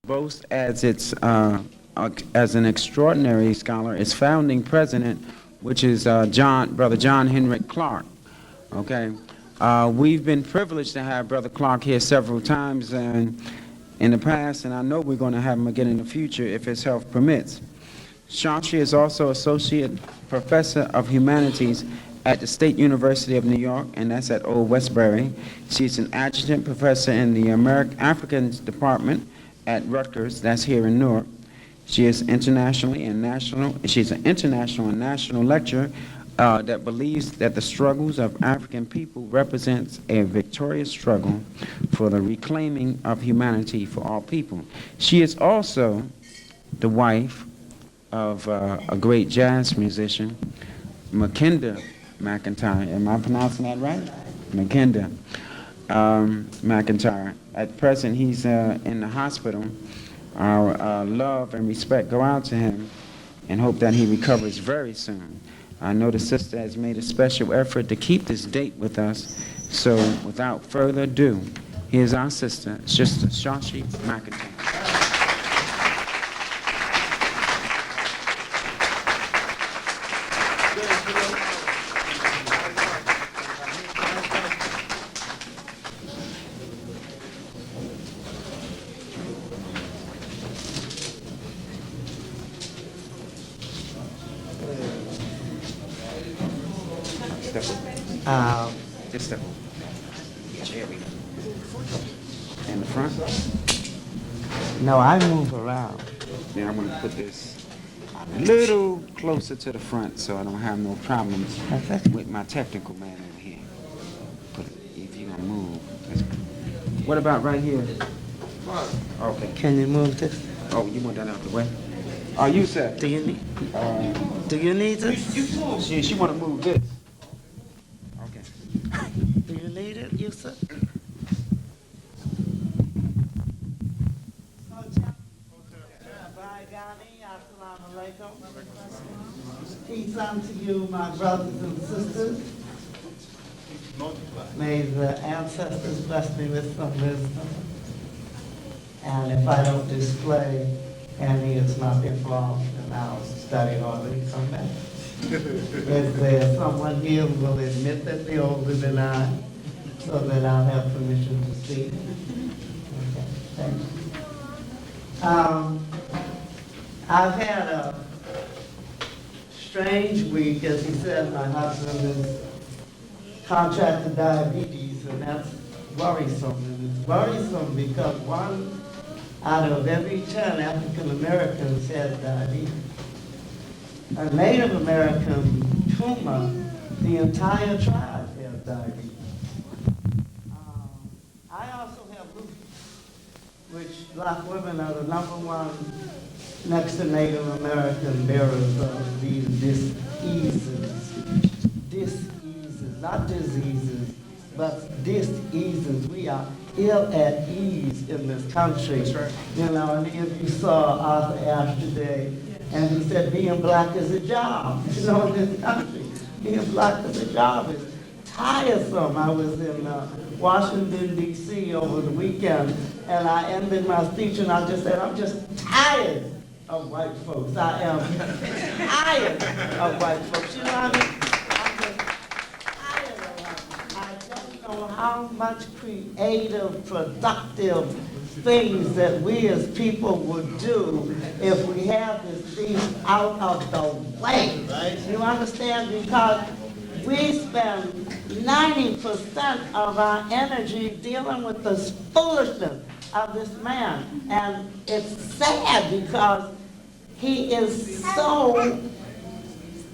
boasts as an extraordinary scholar, its founding president, which is Brother John Henrik Clark. Okay, we've been privileged to have Brother Clark here several times in the past, and I know we're going to have him again in the future if his health permits. Shashi is also Associate Professor of Humanities at the State University of New York, and that's at Old Westbury. She's an Adjunct Professor in the Pan-Afrikan Department at Rutgers, that's here in Newark. She's an international and national lecturer that believes that the struggles of African people represents a victorious struggle for the reclaiming of humanity for all people. She is also the wife of a great jazz musician, Mackinda McIntyre. Am I pronouncing that right? Mackinda McIntyre. At present, he's in the hospital. Our love and respect go out to him and hope that he recovers very soon. I know the sister has made a special effort to keep this date with us, so without further ado, here's our sister Shashi McIntyre. Just a chair in the front. No, I move around. Then I'm going to put this a little closer to the front so I don't have no problems with my technical man over here. Put it, if you're going to move. What about right here? Okay. Can you move this? Oh, you want that out the way? Oh, you said. Do you need? Do you need this? She want to move this. Do you need it, Yusuf? Peace unto you, my brothers and sisters. May the ancestors bless me with some wisdom. And if I don't display any, it's not their fault, and I'll study harder and come back. Is there someone here who will admit that they're older than I, so that I'll have permission to speak? Okay, thank you. I've had a strange week. As he said, my husband has contracted diabetes, and that's worrisome. And it's worrisome because 1 out of every 10 African Americans has diabetes. A Native American tumor, the entire tribe has diabetes. I also have lupus, which Black women are the #1 next to Native American bearers of these diseases. Diseases, not diseases, but diseases. We are ill at ease in this country. That's right. You know, and if you saw Arthur Ashe today, and he said being black is a job, you know, in this country. Being black is a job. It's tiresome. I was in Washington, D.C. over the weekend, and I ended my speech and I just said, I'm just tired of white folks. I am tired of white folks. You know what I mean? I'm just tired of them. I don't know how much creative, productive things that we as people would do if we have this thing out of the way. Right. You understand? Because we spend 90% of our energy dealing with the foolishness of this man. And it's sad because he is so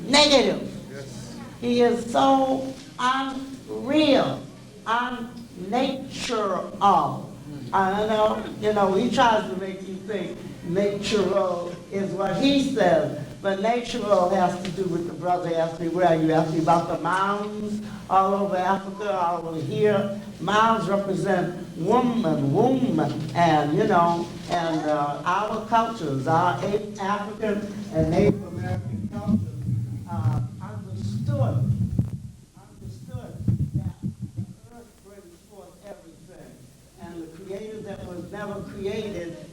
negative. Yes. He is so unreal, unnatural. I know, you know, he tries to make you think natural is what he says, but natural has to do with the brother asked me where you asked me about the mounds all over Africa, all over here. Mounds represent woman, and you know, and our cultures, our African and Native American cultures, understood that the earth brings forth everything. And the creator that was never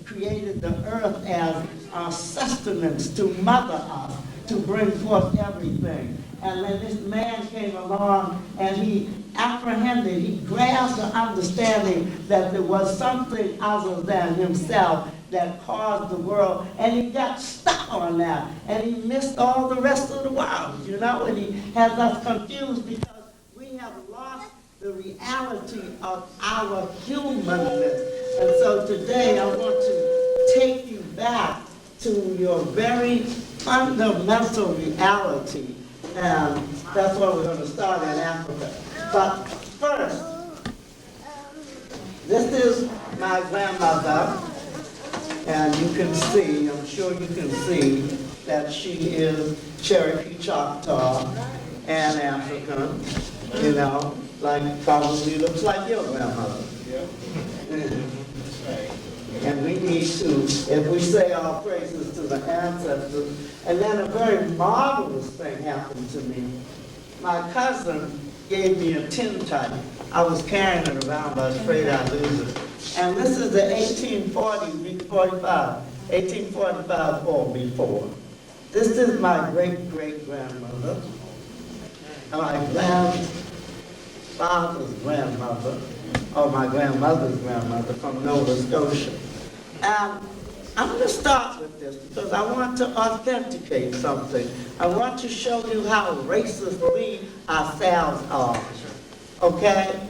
created the earth as our sustenance to mother us, to bring forth everything. And then this man came along and he apprehended, he grasped the understanding that there was something other than himself that caused the world, and he got stuck on that, and he missed all the rest of the world, you know, and he has us confused because we have lost the reality of our humanness. And so today I want to take you back to your very fundamental reality, and that's where we're going to start in Africa. But first, this is my grandmother, and you can see, I'm sure you can see, that she is Cherokee Choctaw and African, you know, like probably looks like your grandmother. And we need to, if we say our praises to the ancestors, and then a very marvelous thing happened to me. My cousin gave me a tintype. I was carrying it around, but I was afraid I'd lose it. And this is the 1845 or before. This is my great-great-grandmother, my grandfather's grandmother, or my grandmother's grandmother from Nova Scotia. And I'm going to start with this because I want to authenticate something. I want to show you how racist we ourselves are. Okay?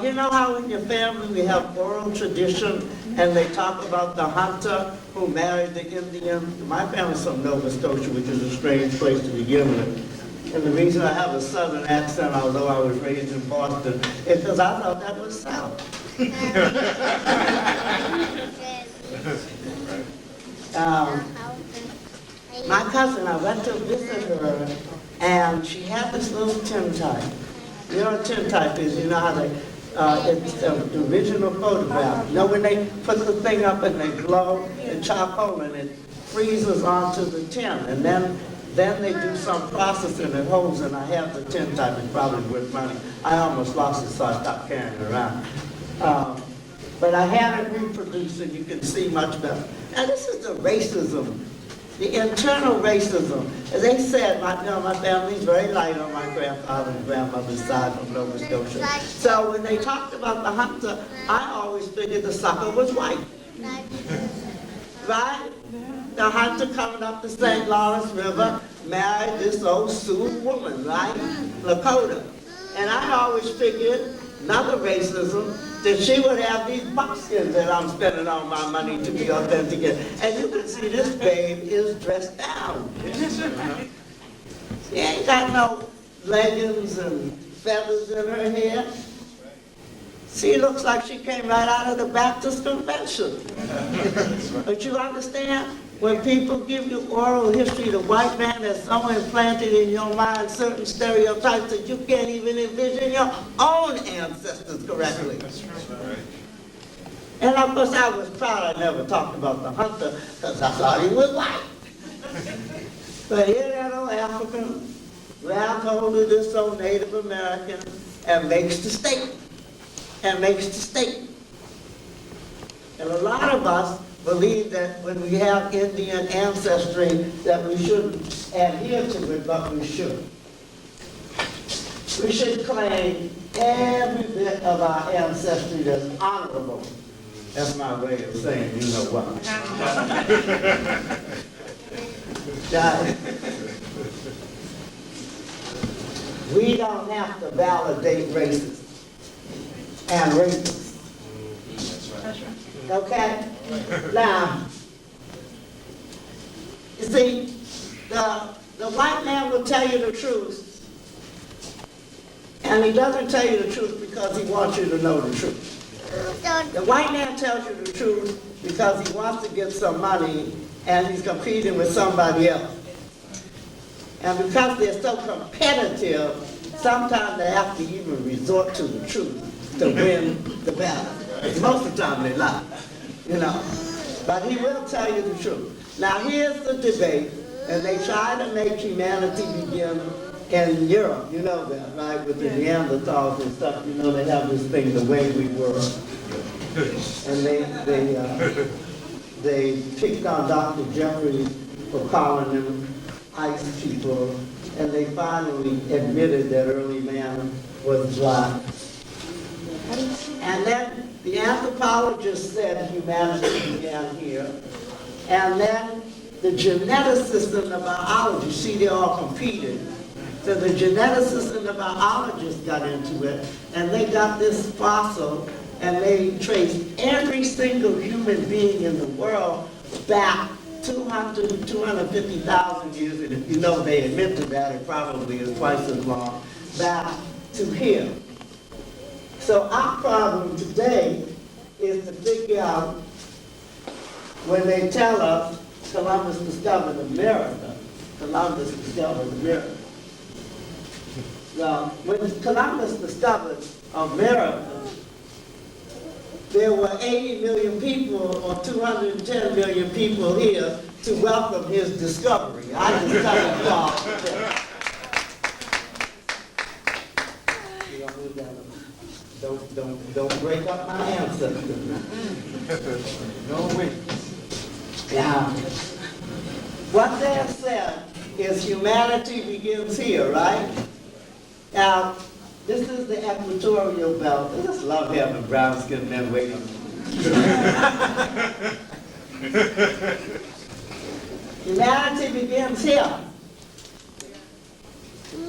You know how in your family we have oral tradition and they talk about the hunter who married the Indian? My family's from Nova Scotia, which is a strange place to begin with. And the reason I have a southern accent, although I was raised in Boston, is because I thought that was South. My cousin, I went to visit her, and she had this little tintype. You know what a tintype is? You know how they, it's the original photograph. You know when they put the thing up and they glow the charcoal and it freezes onto the tin, and then they do some processing and holds, and I have the tintype. It's probably worth money. I almost lost it, so I stopped carrying it around. But I had it reproduced, and you can see much better. Now this is the racism, the internal racism. As they said, my family's very light on my grandfather and grandmother's side from Nova Scotia. So when they talked about the hunter, I always figured the sucker was white. Right? The hunter coming up the St. Lawrence River married this old Sioux woman, right? Lakota. And I always figured, another racism, that she would have these buckskins that I'm spending all my money to be authentic. And you can see this babe is dressed down. She ain't got no leggings and feathers in her hair. She looks like she came right out of the Baptist convention. But you understand? When people give you oral history, the white man has so implanted in your mind certain stereotypes that you can't even envision your own ancestors correctly. And of course I was proud I never talked about the hunter because I thought he was white. But here that old African grabs hold of this old Native American and makes the statement. And a lot of us believe that when we have Indian ancestry that we shouldn't adhere to it, but we should. We should claim every bit of our ancestry that's honorable. That's my way of saying you know what. We don't have to validate racism and racists. Okay? Now, you see, the white man will tell you the truth, and he doesn't tell you the truth because he wants you to know the truth. The white man tells you the truth because he wants to get some money, and he's competing with somebody else. And because they're so competitive, sometimes they have to even resort to the truth to win the battle. Most of the time they lie, you know. But he will tell you the truth. Now here's the debate, and they try to make humanity begin in Europe. You know that, right? With the Neanderthals and stuff, you know, they have this thing, the way we were. And they picked on Dr. Jeffries for calling them ice people, and they finally admitted that early man was black. And then the anthropologist said humanity began here. And then the geneticists and the biologists, see, they all competed. So the geneticists and the biologists got into it, and they got this fossil, and they traced every single human being in the world back 200, 250,000 years, and if you know they admit to that, it probably is twice as long, back to here. So our problem today is to figure out, when they tell us Columbus discovered America, Columbus discovered America. Now, when Columbus discovered America, there were 80 million people or 210 million people here to welcome his discovery. I just tell you all that. Don't break up my ancestors. No way. Yeah. What they have said is humanity begins here, right? Now, this is the equatorial belt. I just love having brown-skinned men wait on me. Humanity begins here.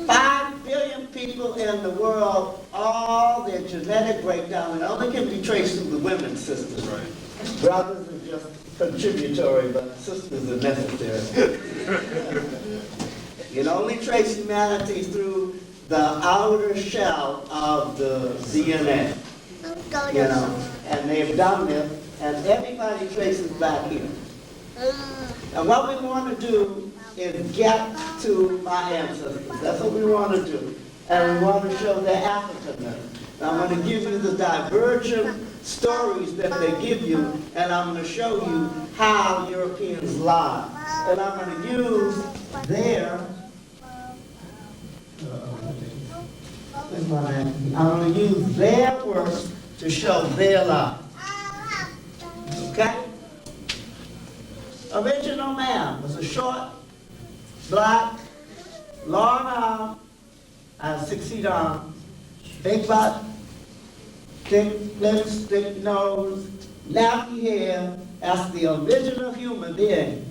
5 billion people in the world, all their genetic breakdown, it only can be traced through the women's system. Right. Brothers are just contributory, but sisters are necessary. You can only trace humanity through the outer shell of the DNA. You know, and they've done this, and everybody traces back here. And what we want to do is get to my ancestors. That's what we want to do. And we want to show their Africanness. I'm going to give you the divergent stories that they give you, and I'm going to show you how Europeans lie. And I'm going to use their, I'm going to use their works to show their lie. Okay? Original man was a short, black, long arm, and 6 feet arms, big butt, thick lips, thick nose, nappy hair. That's the original human being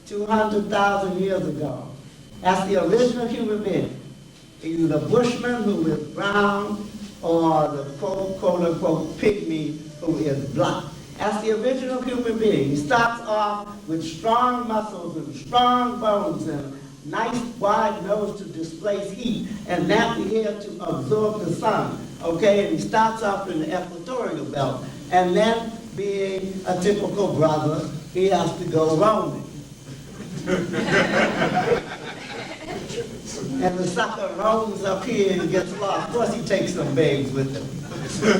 200,000 years ago. That's the original human being. Either the bushman who is brown or the quote-unquote pygmy who is black. That's the original human being. He starts off with strong muscles and strong bones and nice wide nose to displace heat and nappy hair to absorb the sun. Okay, and he starts off in the equatorial belt. And then, being a typical brother, he has to go roaming. And the sucker roams up here and gets lost. Of course, he takes some babes with him.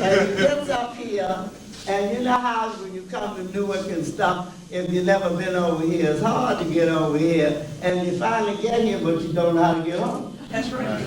And he gets up here, and you know how when you come to Newark and stuff, if you've never been over here, it's hard to get over here. And you finally get here, but you don't know how to get home. That's right.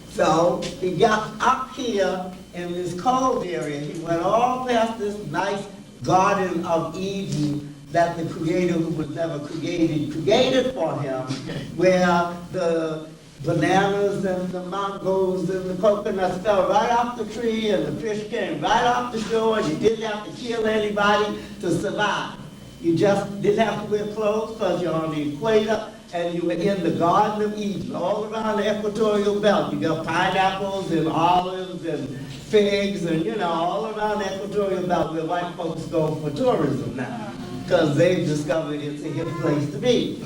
So he got up here in this cold area. He went all past this nice Garden of Eden that the Creator, who was never created for him, where the bananas and the mangoes and the coconuts fell right off the tree, and the fish came right off the shore, and you didn't have to kill anybody to survive. You just didn't have to wear clothes because you're on the equator, and you were in the Garden of Eden, all around the equatorial belt. You got pineapples and olives and figs, and you know, all around the equatorial belt where white folks go for tourism now, because they've discovered it's a hip place to be.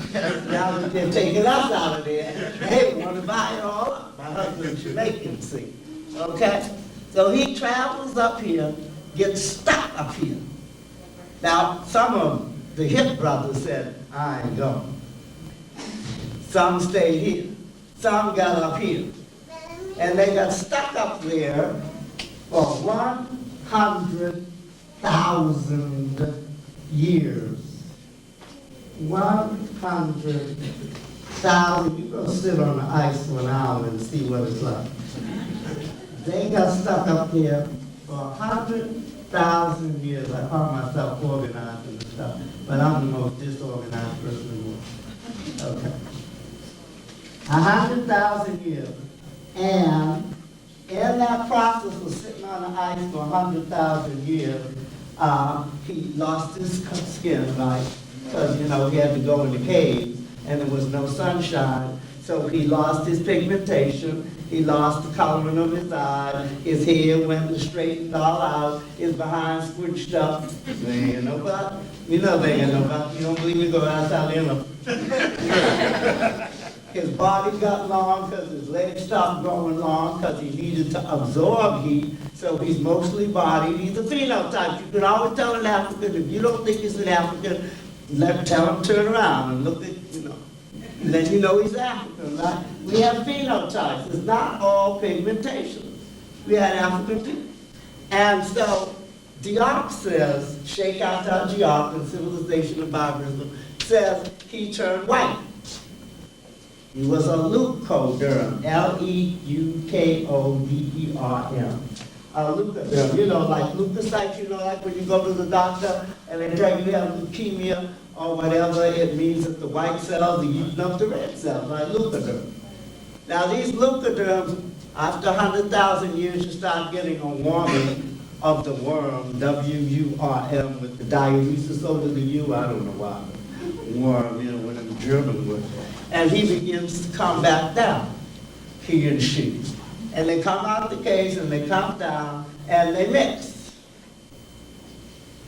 Now that they're taking us out of there, they want to buy it all up. My husband's Jamaican, see. Okay? So he travels up here, gets stuck up here. Now, some of the hip brothers said, I ain't going. Some stayed here. Some got up here. And they got stuck up there for 100,000 years. 100,000. You go sit on the ice for an hour and see what it's like. They got stuck up there for for 100,000 years. I call myself organized and stuff, but I'm the most disorganized person in the world. Okay. 100,000 years. And in that process of sitting on the ice for 100,000 years, he lost his skin, right? Because, you know, he had to go in the caves, and there was no sunshine. So he lost his pigmentation, he lost the coloring of his eyes, his hair went straightened all out, his behind squished up. There ain't no about, you know there ain't no about, you don't believe me, go outside in them. His body got long because his legs stopped growing long because he needed to absorb heat. So he's mostly bodied. He's a phenotype. You can always tell an African, if you don't think he's an African, tell him turn around and look at, you know. Then you know he's African, right? We have phenotypes. It's not all pigmentation. We had African people. And so Diop says, Sheikh Anta Diop in Civilization and Barbarism, says he turned white. He was a leucoderm, L-E-U-K-O-D-E-R-M. A leucoderm, you know, like leukocytes, you know, like when you go to the doctor and they tell you have leukemia or whatever, it means that the white cells are eating up the red cells, like leucoderm. Now these leucoderms, after 100,000 years, you start getting a warming of the worm, W-U-R-M, with the diuresis over the U, I don't know why. Worm, you know, one of the German words. And he begins to come back down, he and she. And they come out the cage and they come down and they mix.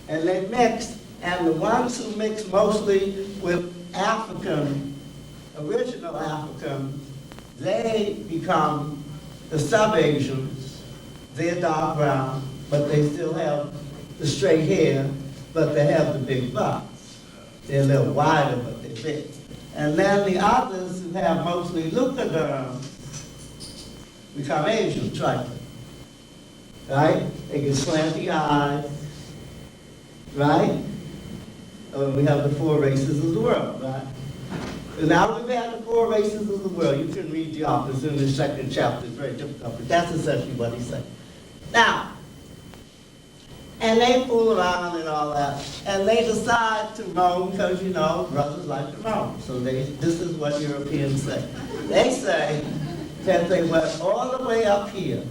And they mix, and the ones who mix mostly with African, original African, they become the sub-Asians. They're dark brown, but they still have the straight hair, but they have the big butts. They're a little wider, but they're big. And then the others who have mostly leucoderms become Asian trifling, right? They get slanty eyes, right? We have the 4 races of the world, right? And now we've had the 4 races of the world. You can read the office in the 2nd chapter. It's very difficult, but that's essentially what he's saying. Now, and they fool around and all that, and they decide to roam because, you know, brothers like to roam. So this is what Europeans say. They say that they went all the way up here.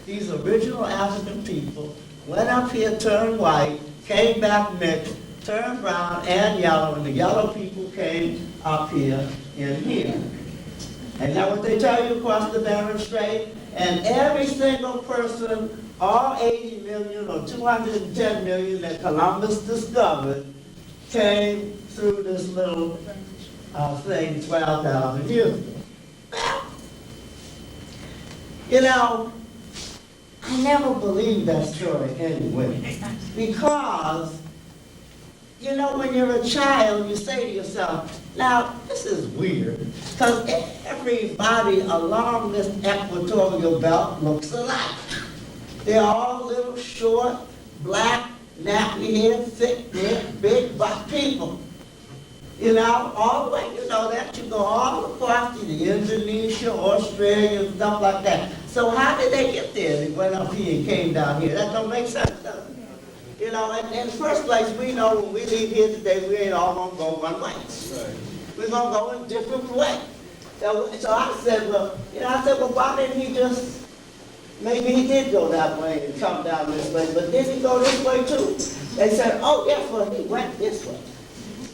These original African people went up here, turned white, came back mixed, turned brown and yellow, and the yellow people came up here in here. And now what they tell you across the Bering Strait, and every single person, all 80 million or 210 million that Columbus discovered, came through this little thing 12,000 years ago. You know, I never believed that story anyway, because, you know, when you're a child, you say to yourself, now, this is weird, because everybody along this equatorial belt looks alike. They're all little, short, black, nappy-haired, thick-necked, big-butt people. You know, all the way, you know that. You go all across to the Indonesia, Australia, and stuff like that. So how did they get there? They went up here and came down here. That don't make sense, does it? You know, in the first place, we know when we leave here today, we ain't all gonna go one way. Right. We're gonna go in different ways. So I said, well, why didn't he just, maybe he did go that way and come down this way, but did he go this way too? They said, oh, yes, well, he went this way.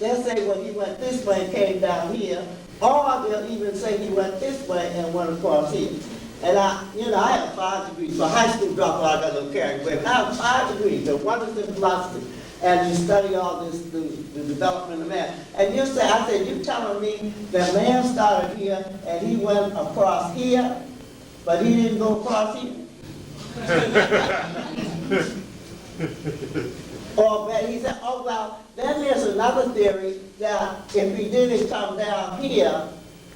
They'll say, well, he went this way and came down here, or they'll even say he went this way and went across here. And I have 5 degrees. For high school dropout, I got a little carried away. I have 5 degrees. The one is in philosophy, and you study all this, the development of man. And I said, you telling me that man started here and he went across here, but he didn't go across here? Or he said, oh, well, then there's another theory that if he didn't come down here,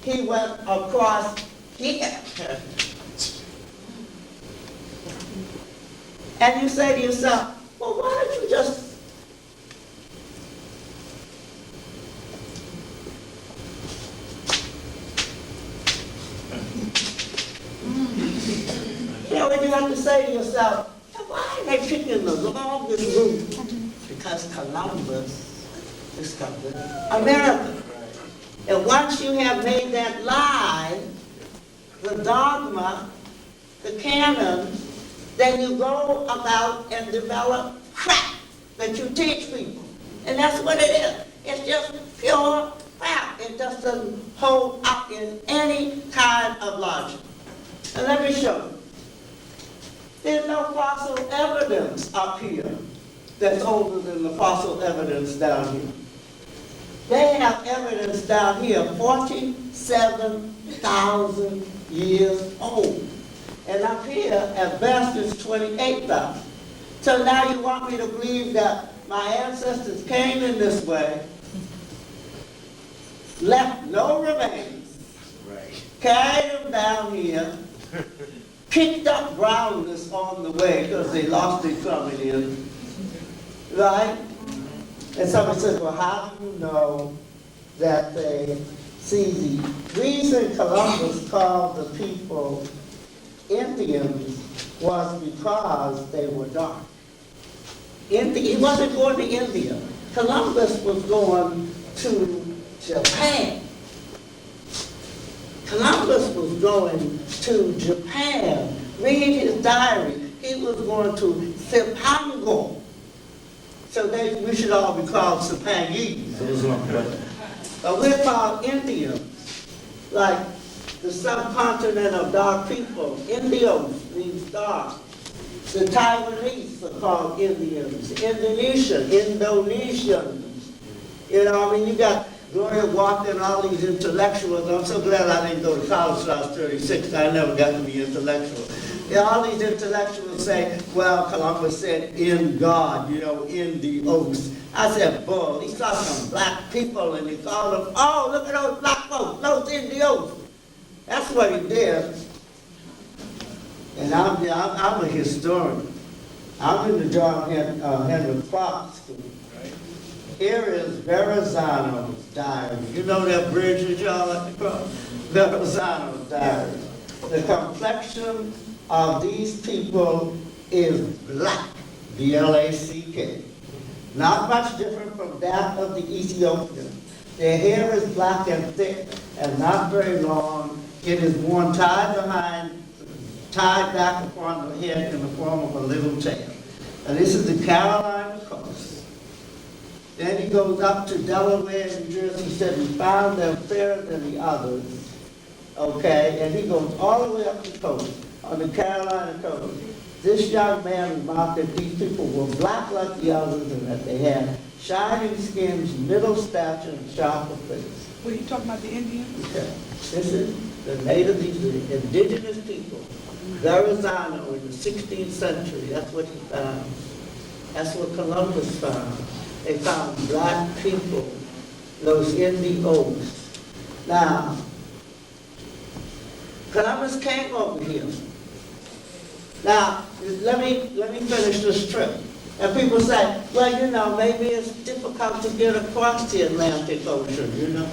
he went across here. And you say to yourself, well, why don't you just and you have to say to yourself, why this route because Columbus discovered America. And once you have made that lie, the dogma, the canon, then you go about and develop crap that you teach people. And that's what it is. It's just pure crap. It just doesn't hold up in any kind of logic. And let me show you. There's no fossil evidence up here that's older than the fossil evidence down here. They have evidence down here 47,000 years old. And up here, at best, it's 28,000. So now you want me to believe that my ancestors came in this way, left no remains, carried them down here, kicked up brownness on the way because they lost it coming in, right? And somebody says, well, how do you know that they see the reason Columbus called the people Indians was because they were dark. He wasn't going to India. Columbus was going to Japan. Columbus was going to Japan. Read his diary. He was going to Cipango. So we should all be called Cipanese. But we're called Indians, like the subcontinent of dark people. Indios means dark. The Taiwanese are called Indians. Indonesians. You know, I mean, you got Gloria Walker and all these intellectuals. I'm so glad I didn't go to college till I was 36. I never got to be intellectual. Yeah, all these intellectuals say, well, Columbus said, in God, you know, in the oath. I said, bull. He saw some black people and he called them, oh, look at those black folks, those in the oath. That's what he did. And I'm a historian. I'm in the John Henry Clark School. Here is Verrazano's diary. You know that bridge that y'all like to cross? Verrazano's diary. The complexion of these people is black, B-L-A-C-K. Not much different from that of the Ethiopians. Their hair is black and thick and not very long. It is worn tied back upon the head in the form of a little tail. And this is the Carolina coast. Then he goes up to Delaware and New Jersey. He said he found them fairer than the others. Okay, and he goes all the way up the coast, on the Carolina coast. This young man remarked that these people were black like the others and that they had shining skins, middle stature, and sharper faces. Were you talking about the Indians? Okay. This is the native, these are the indigenous people. Verrazano in the 16th century, that's what he found. That's what Columbus found. They found black people, those Indios. Now, Columbus came over here. Now, let me finish this trip. And people say, well, you know, maybe it's difficult to get across the Atlantic Ocean, you know.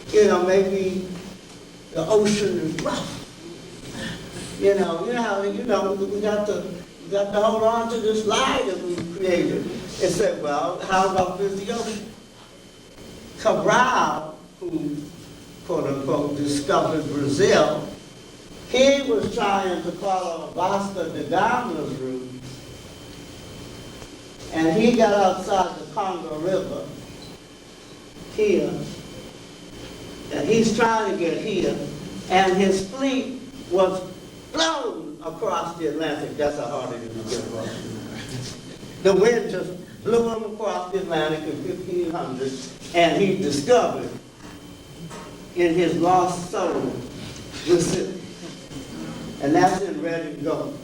You know, maybe the ocean is rough. You know, we got to hold on to this lie that we created. It said, well, how rough is the ocean? Cabral, who, quote unquote, discovered Brazil, he was trying to follow Vasco da Gama's route, and he got outside the Congo River here, and he's trying to get here, and his fleet was blown across the Atlantic. That's how hard it is to get across. The wind just blew him across the Atlantic in 1500, and he discovered in his lost soul Brazil. And that's in red and gold.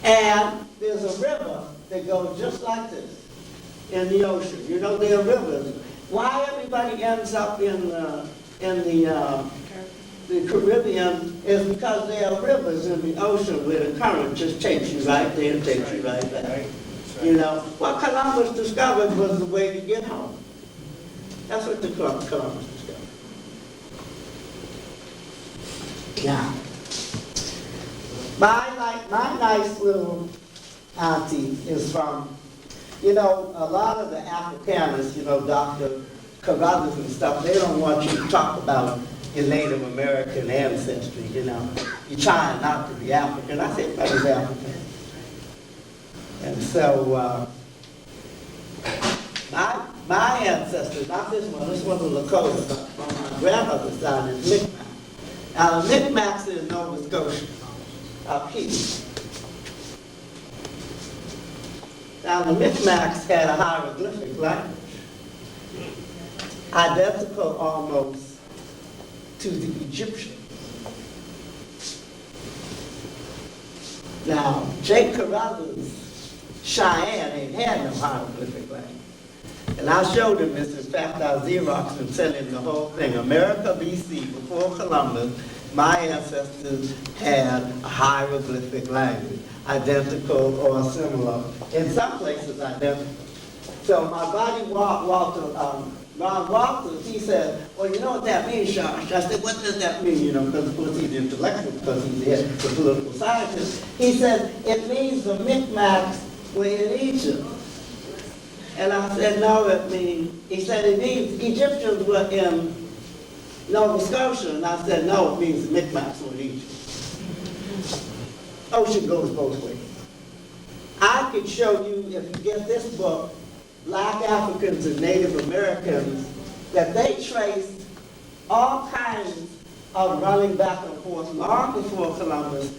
And there's a river that goes just like this in the ocean. You know, there are rivers. Why everybody ends up in the Caribbean is because there are rivers in the ocean where the current just takes you right there and takes you right back. You know, what Columbus discovered was the way to get home. That's what the Columbus discovered. Yeah. My nice little auntie is from, you know, a lot of the Afrikaners, you know, Dr. Carruthers and stuff, they don't want you to talk about your Native American ancestry, you know. You're trying not to be African. I said, I was African. And so, my ancestors, not this one was Lakota, but on my grandmother's side is Mi'kmaq. Now, the Mi'kmaq's in Nova Scotia, up here. Now, the Mi'kmaqs had a hieroglyphic language, identical almost to the Egyptian. Now, Jake Carruthers' Cheyenne ain't had no hieroglyphic language. And I showed him this. In fact, I Xeroxed and sent him the whole thing. America, BC, before Columbus, my ancestors had a hieroglyphic language, identical or similar. In some places, identical. So my buddy Ron Walters, he said, well, you know what that means, Josh? I said, what does that mean? You know, because of course he's intellectual, because he's the political scientist. He said, it means the Mi'kmaqs were in Egypt. And I said, no, it means, he said, it means Egyptians were in Nova Scotia. And I said, no, it means the Mi'kmaqs were in Egypt. Ocean goes both ways. I could show you, if you get this book, Black Africans and Native Americans, that they traced all kinds of running back and forth long before Columbus.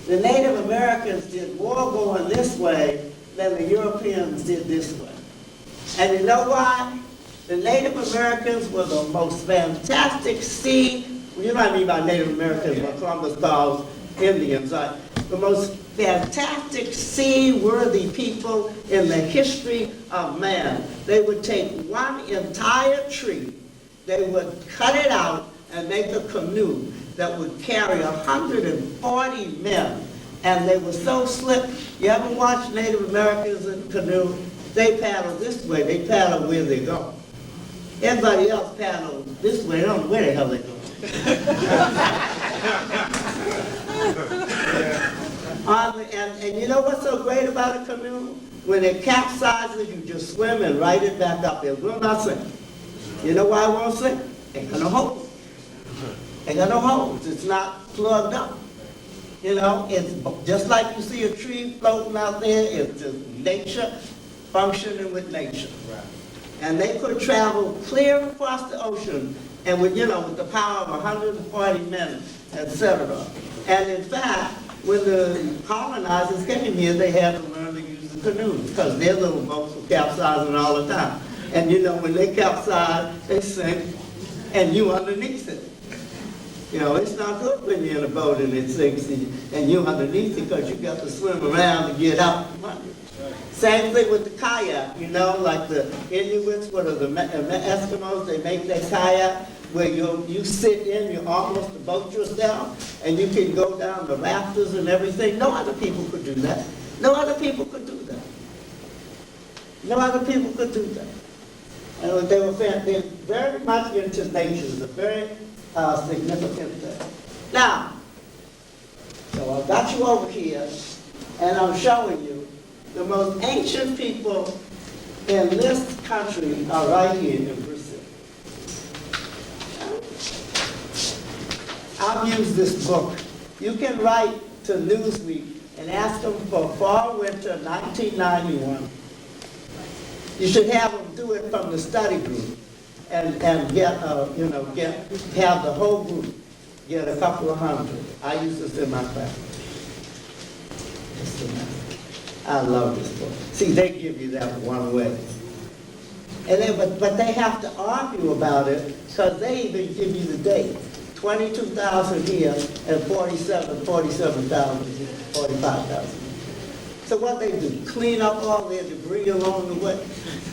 The Native Americans did more going this way than the Europeans did this way. And you know why? The Native Americans were the most fantastic you know what I mean by Native Americans, what Columbus calls Indians, right? The most fantastic, seaworthy people in the history of man. They would take one entire tree, they would cut it out and make a canoe that would carry 140 men. And they were so slick. You ever watch Native Americans in canoe? They paddle this way, they paddle where they go. Everybody else paddles this way, they don't know where the hell they go. And you know what's so great about a canoe? When it capsizes, you just swim and ride it back up. It will not sink. You know why it won't sink? Ain't got no holes. Ain't got no holes. It's not plugged up. You know, it's just like you see a tree floating out there. It's just nature functioning with nature. Right. And they could travel clear across the ocean, and with, you know, with the power of 140 men, etc. And in fact, when the colonizers came here, they had to learn to use the canoes because their little boats were capsizing all the time. And you know, when they capsize, they sink, and you underneath it. You know, it's not good when you're in a boat and it sinks and you underneath it because you got to swim around to get out. Same thing with the kayak, you know, like the Inuits, what are the Eskimos, they make their kayak where you sit in, you're almost the boat yourself, and you can go down the rafters and everything. No other people could do that. No other people could do that. No other people could do that. And they're very much into nature. It's a very significant thing. Now, so I've got you over here, and I'm showing you the most ancient people in this country are right here in Brazil. I've used this book. You can write to Newsweek and ask them for fall/winter 1991. You should have them do it from the study group and get, have the whole group get a couple of hundred. I use this in my class. I love this book. See, they give you that one way. And then, but they have to argue about it because they even give you the date. 22,000 here and 47,000 here, 45,000. So what they do, clean up all their debris along the way.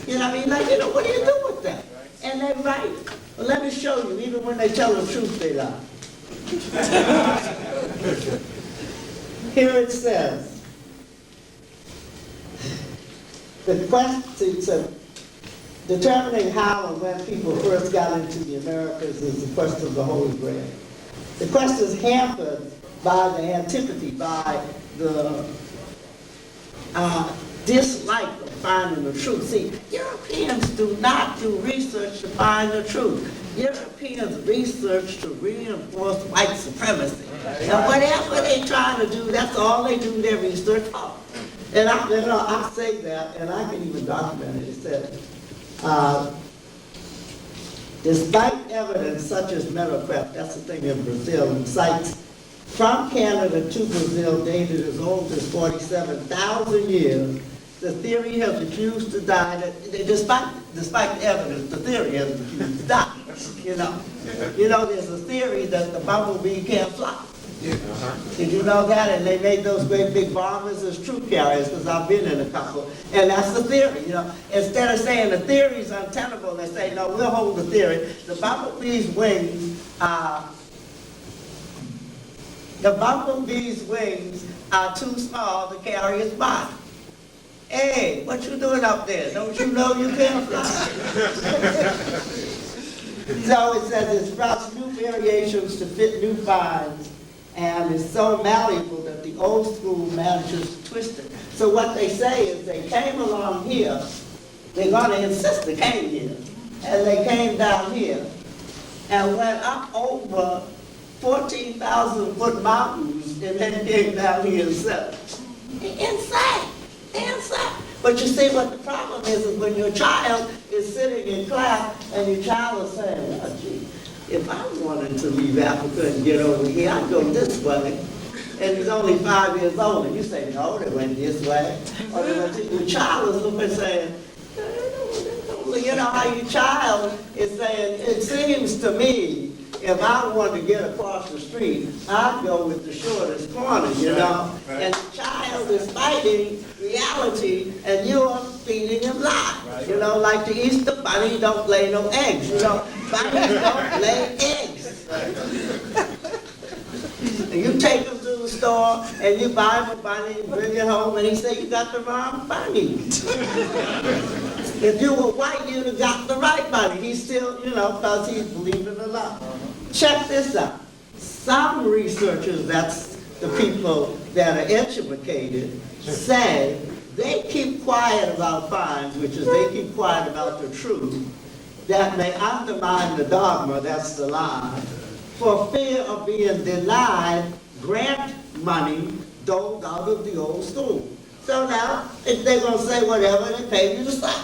You know what I mean? Like, you know, what do you do with that? And they write. Well, let me show you. Even when they tell the truth, they lie. Here it says, the question said, determining how and when people first got into the Americas is the quest of the Holy Grail. The quest is hampered by the antipathy, by the dislike of finding the truth. See, Europeans do not do research to find the truth. Europeans research to reinforce white supremacy. And whatever they try to do, that's all they do their research for. And I say that, and I can even document it. It said, despite evidence such as metalcraft, that's the thing in Brazil, and sites from Canada to Brazil dated as old as 47,000 years, the theory has refused to die. Despite the evidence, the theory has refused to die. You know, there's a theory that the bumblebee can't fly. Did you know that? And they made those great big bombers as troop carriers, because I've been in a couple. And that's the theory, you know. Instead of saying the theory is untenable, they say, no, we'll hold the theory. The bumblebee's wings are too small to carry its body. Hey, what you doing up there? Don't you know you can't fly? So it says it sprouts new variations to fit new finds, and is so malleable that the old school manages to twist it. So what they say is they came along here, they're going to insist they came here, and they came down here, and went up over 14,000-foot mountains, and then came down here and settled. Insane. But you see what the problem is when your child is sitting in class and your child is saying, oh, gee, if I wanted to leave Africa and get over here, I'd go this way. And he's only 5 years old, and you say, no, they went this way. Or they went to, your child is looking and saying, you know how your child is saying, it seems to me, if I wanted to get across the street, I'd go with the shortest corner, you know? Right. And the child is fighting reality, and you're feeding him lies. Right. You know, like the Easter bunny don't lay no eggs, you know? Bunnies don't lay eggs. And you take him to the store, and you buy him a bunny, and bring it home, and he say, you got the wrong bunny. If you were white, you'd have got the right bunny. He's still, you know, because he's believing a lie. Check this out. Some researchers, that's the people that are educated, say they keep quiet about finds, which is they keep quiet about the truth, that may undermine the dogma, that's the lie, for fear of being denied grant money doled out of the old school. So now, if they're going to say whatever, they pay you to say.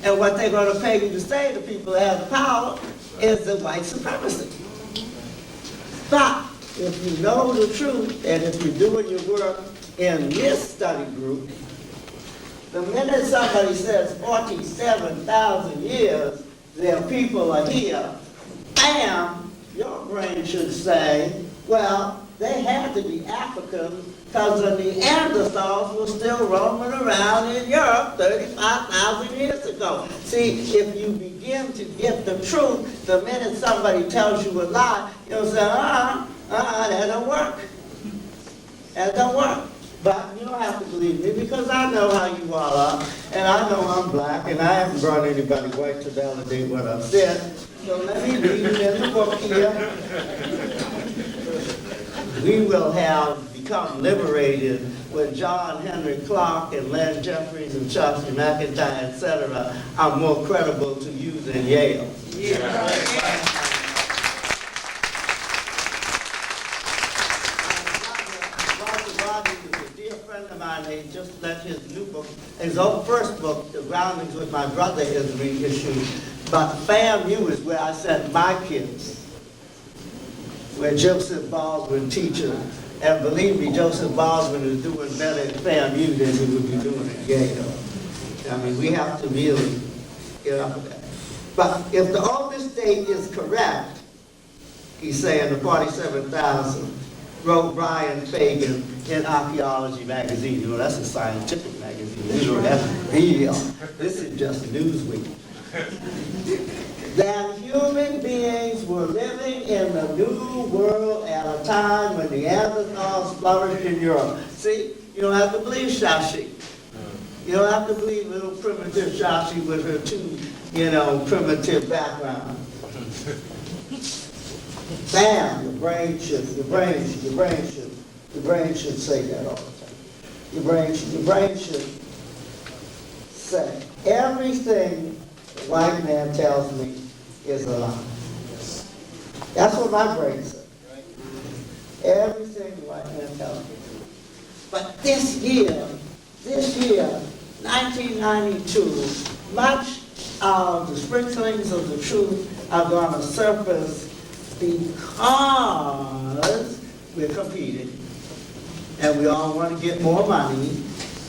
And what they're going to pay you to say, the people that have the power, is the white supremacy. But if you know the truth, and if you're doing your work in this study group, the minute somebody says 47,000 years, their people are here, bam, your brain should say, well, they had to be Africans because the Neanderthals were still roaming around in Europe 35,000 years ago. See, if you begin to get the truth, the minute somebody tells you a lie, you'll say, that don't work. That don't work. But you don't have to believe me because I know how you all are, and I know I'm black, and I haven't brought anybody white to validate what I've said. So let me read it in the book here. We will have become liberated when John Henry Clark and Len Jeffries and Chelsea McIntyre, etc., are more credible to you than Yale. Yeah. They just let his new book, his own first book, The Groundings with My Brother, is reissued. But FAMU is where I sent my kids, where Joseph Baldwin teaches. And believe me, Joseph Baldwin is doing better at FAMU than he would be doing at Yale. I mean, we have to really get up with that. But if the oldest date is correct, he's saying the 47,000, wrote Brian Fagan in Archaeology magazine. You know, that's a scientific magazine. You know, that's real. This is just Newsweek. That human beings were living in the New World at a time when Neanderthals flourished in Europe. See, you don't have to believe Shashi. You don't have to believe little primitive Shashi with her two, primitive background. Bam, your brain should say that all the time. Your brain should say, everything the white man tells me is a lie. That's what my brain says. Everything the white man tells me. But this year, 1992, much of the sprinklings of the truth are going to surface because we're competing. And we all want to get more money,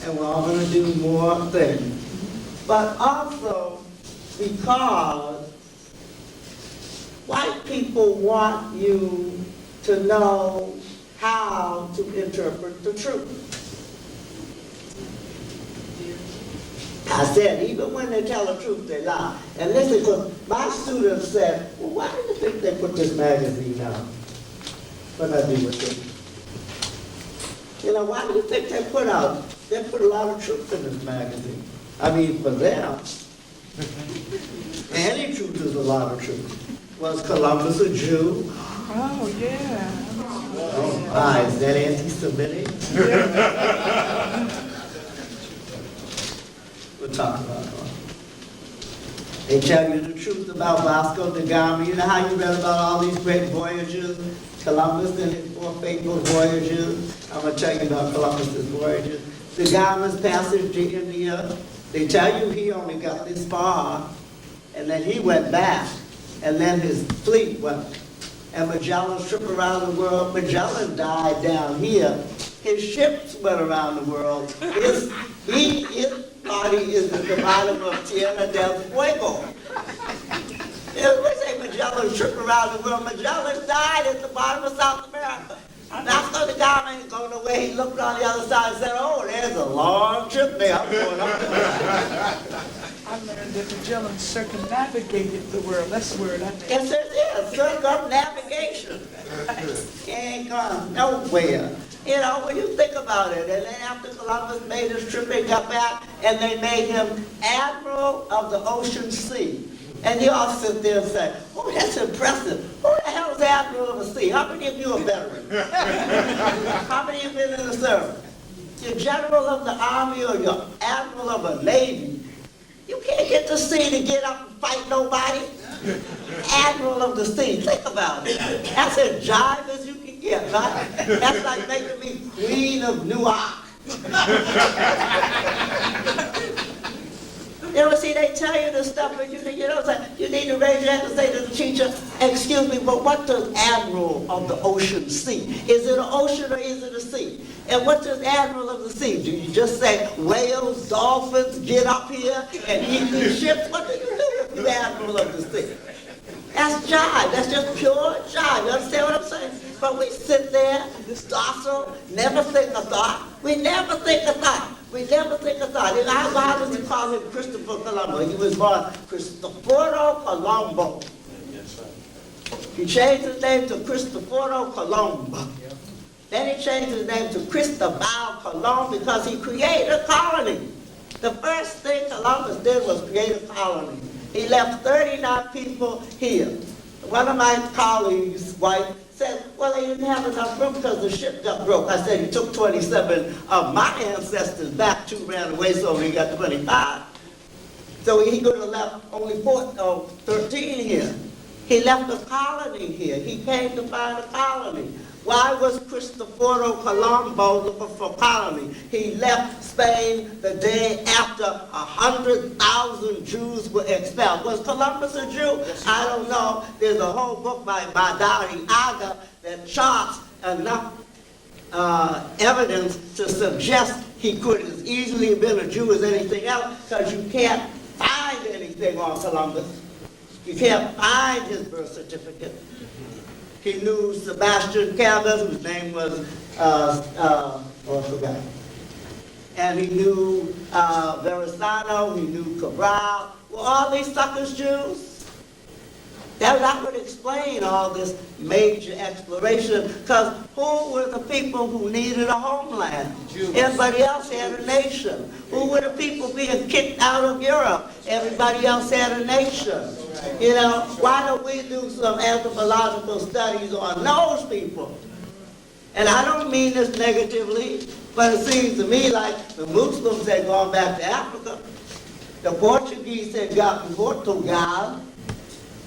and we're all going to do more things. But also because white people want you to know how to interpret the truth. I said, even when they tell the truth, they lie. And listen, because my students said, well, why do you think they put this magazine out? What do I do with it? You know, why do you think they put a lot of truth in this magazine? I mean, for them, any truth is a lot of truth. Was Columbus a Jew? Oh, yeah. Oh, my, is that anti-Semitic? We'll talk about that. They tell you the truth about Vasco da Gama. You know how you read about all these great voyages? Columbus and his 4 fateful voyages. I'm going to tell you about Columbus's voyages. Da Gama's passage to India. They tell you he only got this far, and then he went back, and then his fleet went. And Magellan's trip around the world, Magellan died down here. His ships went around the world. His body is at the bottom of Tierra del Fuego. We say Magellan's trip around the world. Magellan died at the bottom of South America. Vasco da Gama ain't going away. He looked on the other side and said, oh, there's a long trip there. I'm going up there. I learned that Magellan circumnavigated the world. That's the word I think. Yes, it is. Circumnavigation. He ain't gone nowhere. You know, when you think about it, and then after Columbus made his trip, he got back, and they made him Admiral of the Ocean Sea. And you all sit there and say, oh, that's impressive. Who the hell is Admiral of the Sea? How many of you are veterans? How many of you been in the service? You're General of the Army or you're Admiral of a Navy. You can't get to sea to get up and fight nobody. Admiral of the Sea, think about it. That's as jive as you can get, right? That's like making me Queen of Newark. You know, see, they tell you this stuff, and you know, you need to raise your hand and say to the teacher, excuse me, but what does Admiral of the Ocean Sea? Is it an ocean or is it a sea? And what does Admiral of the Sea? Do you just say whales, dolphins, get up here and eat these ships? What do you do if you're Admiral of the Sea? That's jive. That's just pure jive. You understand what I'm saying? But we sit there, docile, never think a thought. We never think a thought. We never think a thought. You know, how does he call him Christopher Colombo? He was born Cristoforo Colombo. He changed his name to Cristoforo Colombo. Then he changed his name to Cristobal Colon because he created a colony. The first thing Columbus did was create a colony. He left 39 people here. One of my colleagues, white, said, well, they didn't have enough room because the ship got broke. I said, he took 27 of my ancestors back, 2 ran away, so he got 25. So he could have left only 13 here. He left a colony here. He came to find a colony. Why was Cristoforo Colombo looking for a colony? He left Spain the day after 100,000 Jews were expelled. Was Columbus a Jew? I don't know. There's a whole book by Badari Aga that charts enough evidence to suggest he could as easily have been a Jew as anything else, because you can't find anything on Columbus. You can't find his birth certificate. He knew Sebastian Cabot, whose name was, I forgot. And he knew Verrazano, he knew Cabral. Were all these suckers Jews? That would explain all this major exploration, because who were the people who needed a homeland? Jews. Everybody else had a nation. Who were the people being kicked out of Europe? Everybody else had a nation. You know, why don't we do some anthropological studies on those people? And I don't mean this negatively. But it seems to me like the Muslims had gone back to Africa. The Portuguese had gotten Portugal.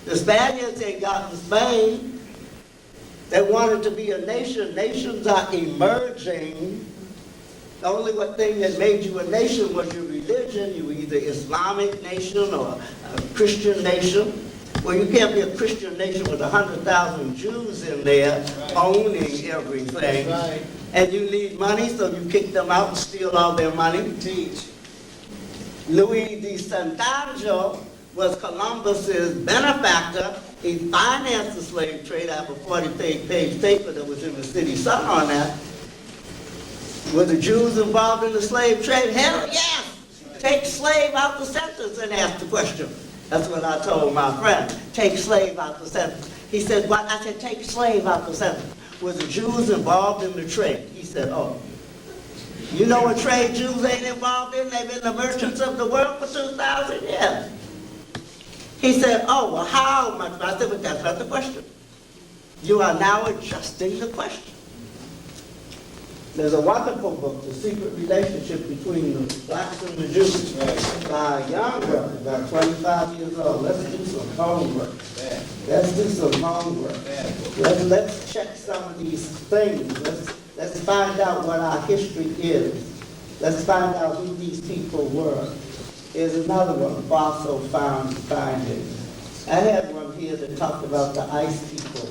The Spaniards had gotten Spain. They wanted to be a nation. Nations are emerging. The only thing that made you a nation was your religion. You were either Islamic nation or a Christian nation. Well, you can't be a Christian nation with 100,000 Jews in there owning everything. Right. And you need money, so you kick them out and steal all their money. Teach. Luis de Santanjo was Columbus's benefactor. He financed the slave trade. I have a 40-page paper that was in the City Sun on that. Were the Jews involved in the slave trade? Hell yes! Take slave out the sentence and ask the question. That's what I told my friend. Take slave out the sentence. He said, what? I said, take slave out the sentence. Were the Jews involved in the trade? He said, oh. You know what trade Jews ain't involved in? They've been the merchants of the world for 2,000 years. He said, oh, well, how much? I said, but that's not the question. You are now adjusting the question. There's a wonderful book, The Secret Relationship Between the Blacks and the Jews, by a young girl, about 25 years old. Let's do some homework. Let's do some homework. Let's check some of these things. Let's find out what our history is. Let's find out who these people were. There's another one, Fossil Findings. I had one here that talked about the ice people.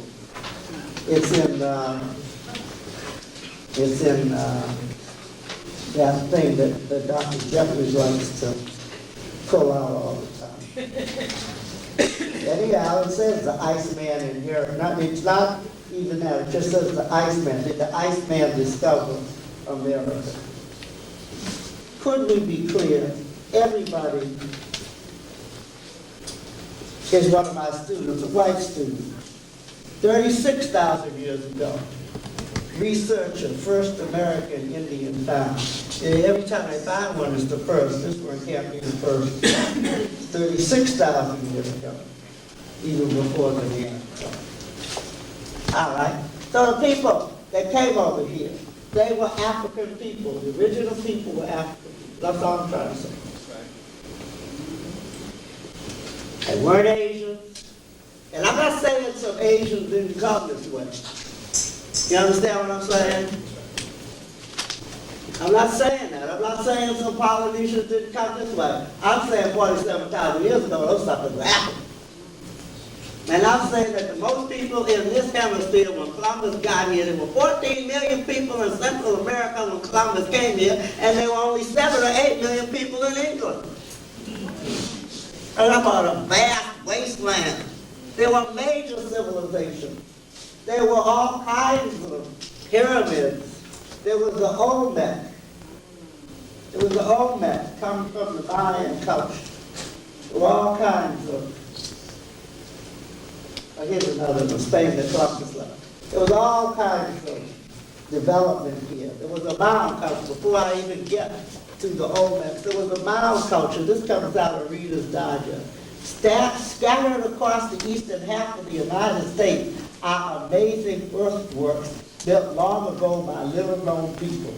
It's in that thing that Dr. Jeffries likes to pull out all the time. Anyhow, it says the Iceman in here. It's not even that, it just says the Iceman. Did the Iceman discover America? Couldn't we be clear? Everybody is one of my students, a white student. 36,000 years ago. Researcher, first American Indian found. Every time I find one, it's the first. This one can't be the first. 36,000 years ago, even before the Neanderthals. All right. So the people that came over here, they were African people. The original people were African people. That's all I'm trying to say. They weren't Asians. And I'm not saying some Asians didn't come this way. You understand what I'm saying? I'm not saying that. I'm not saying some Polynesians didn't come this way. I'm saying 47,000 years ago, those suckers were African. And I'm saying that the most people in this hemisphere when Columbus got here, there were 14 million people in Central America when Columbus came here, and there were only 7 or 8 million people in England. And I'm about a vast wasteland. There were major civilizations. There were all kinds of pyramids. There was the Olmec. There was the Olmec coming from the Mayan culture. There were all kinds of, here's another one, Spain that Columbus left. There was all kinds of development here. There was a mound culture before I even get to the Olmecs. There was a mound culture. This comes out of Reader's Digest. Scattered across the eastern half of the United States are amazing earthworks built long ago by little-known people.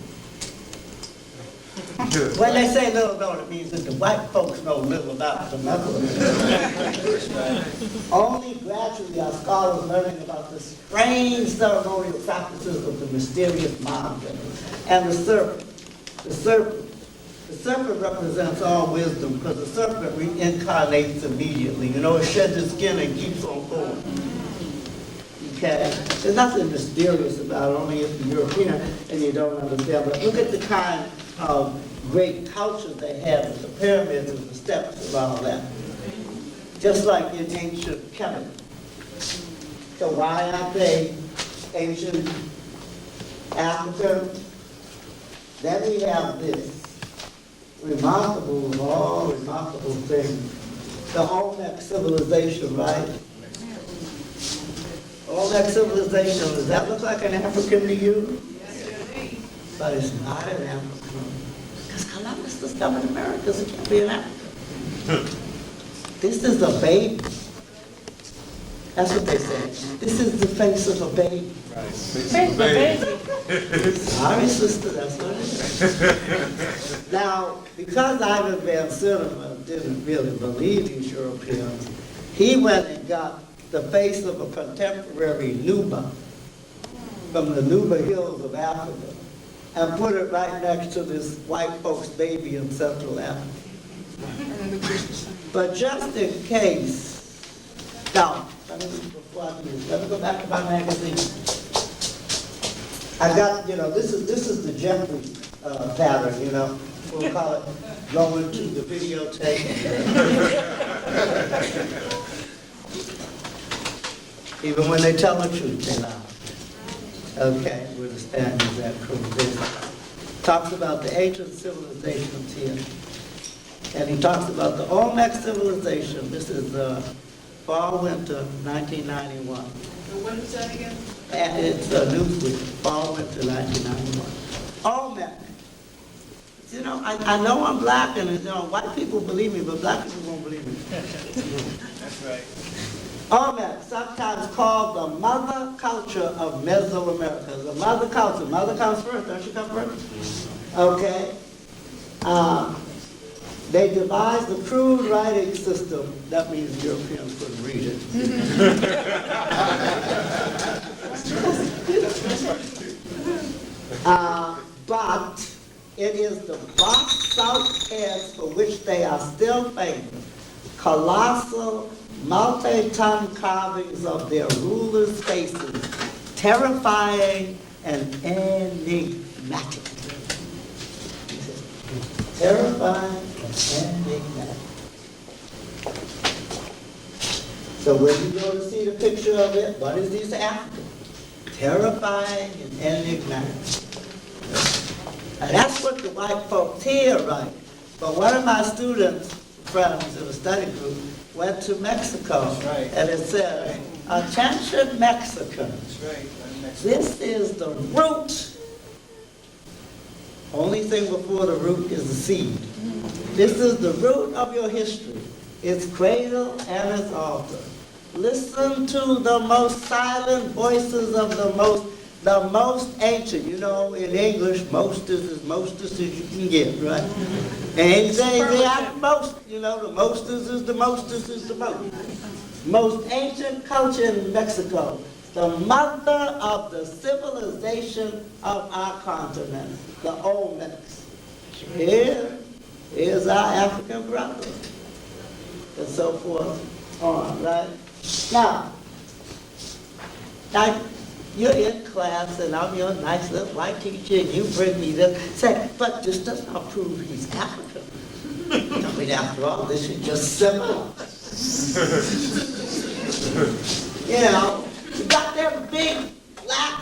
When they say little-known, it means that the white folks know little about them. Only gradually are scholars learning about the strange ceremonial practices of the mysterious mountain and the serpent. The serpent represents all wisdom because the serpent reincarnates immediately. You know, it sheds its skin and keeps on going. Okay? There's nothing mysterious about it, only if you're European and you don't understand. But look at the kind of great culture they had with the pyramids and the steps and all that. Just like in ancient Kemet. So why aren't they ancient African? Then we have this. Remarkable of all remarkable things. The Olmec civilization, right? Olmec civilization, does that look like an African to you? But it's not an African. Because Columbus discovered America, so it can't be an African. This is a baby. That's what they say. This is the face of a baby. Face of a baby. Sorry, sister, that's what it is. Now, because Ivan Van Sertima didn't really believe these Europeans, he went and got the face of a contemporary Nuba from the Nuba Hills of Africa and put it right next to this white folks' baby in Central Africa. But just in case, now, before I do this, let me go back to my magazine. I got, this is the Jeffrey pattern, we'll call it going to the videotape. Even when they tell the truth, they lie. Okay, we're the standards that prove. Talks about the ancient civilizations here. And he talks about the Olmec civilization. This is fall, winter, 1991. When was that again? And it's Newsweek, fall, winter, 1991. Olmec. I know I'm black, and white people believe me, but black people won't believe me. That's right. Olmec, sometimes called the mother culture of Mesoamerica. The mother culture. Mother comes first, don't she come first? Okay. They devised a crude writing system. That means Europeans couldn't read it. But it is the basalt heads for which they are still famous. Colossal, multi-ton carvings of their rulers' faces, terrifying and enigmatic. Terrifying and enigmatic. So when you go to see the picture of it, what is this Africa? Terrifying and enigmatic. And that's what the white folks here write. But one of my students, friends in the study group, went to Mexico, right. And it said, attention Mexicans, Right. this is the root. Only thing before the root is the seed. This is the root of your history, its cradle and its altar. Listen to the most silent voices of the most ancient. In English, most is as you can get, right? And they have most, the mostest is the mostest is the most. Most ancient culture in Mexico, the mother of the civilization of our continent, the Olmecs. Here's our African brother, and so forth on, right? Now, you're in class, and I'm your nice little white teacher, and you bring me this. Say, but this does not prove he's African. I mean, after all, this is just similar. You got them big, black,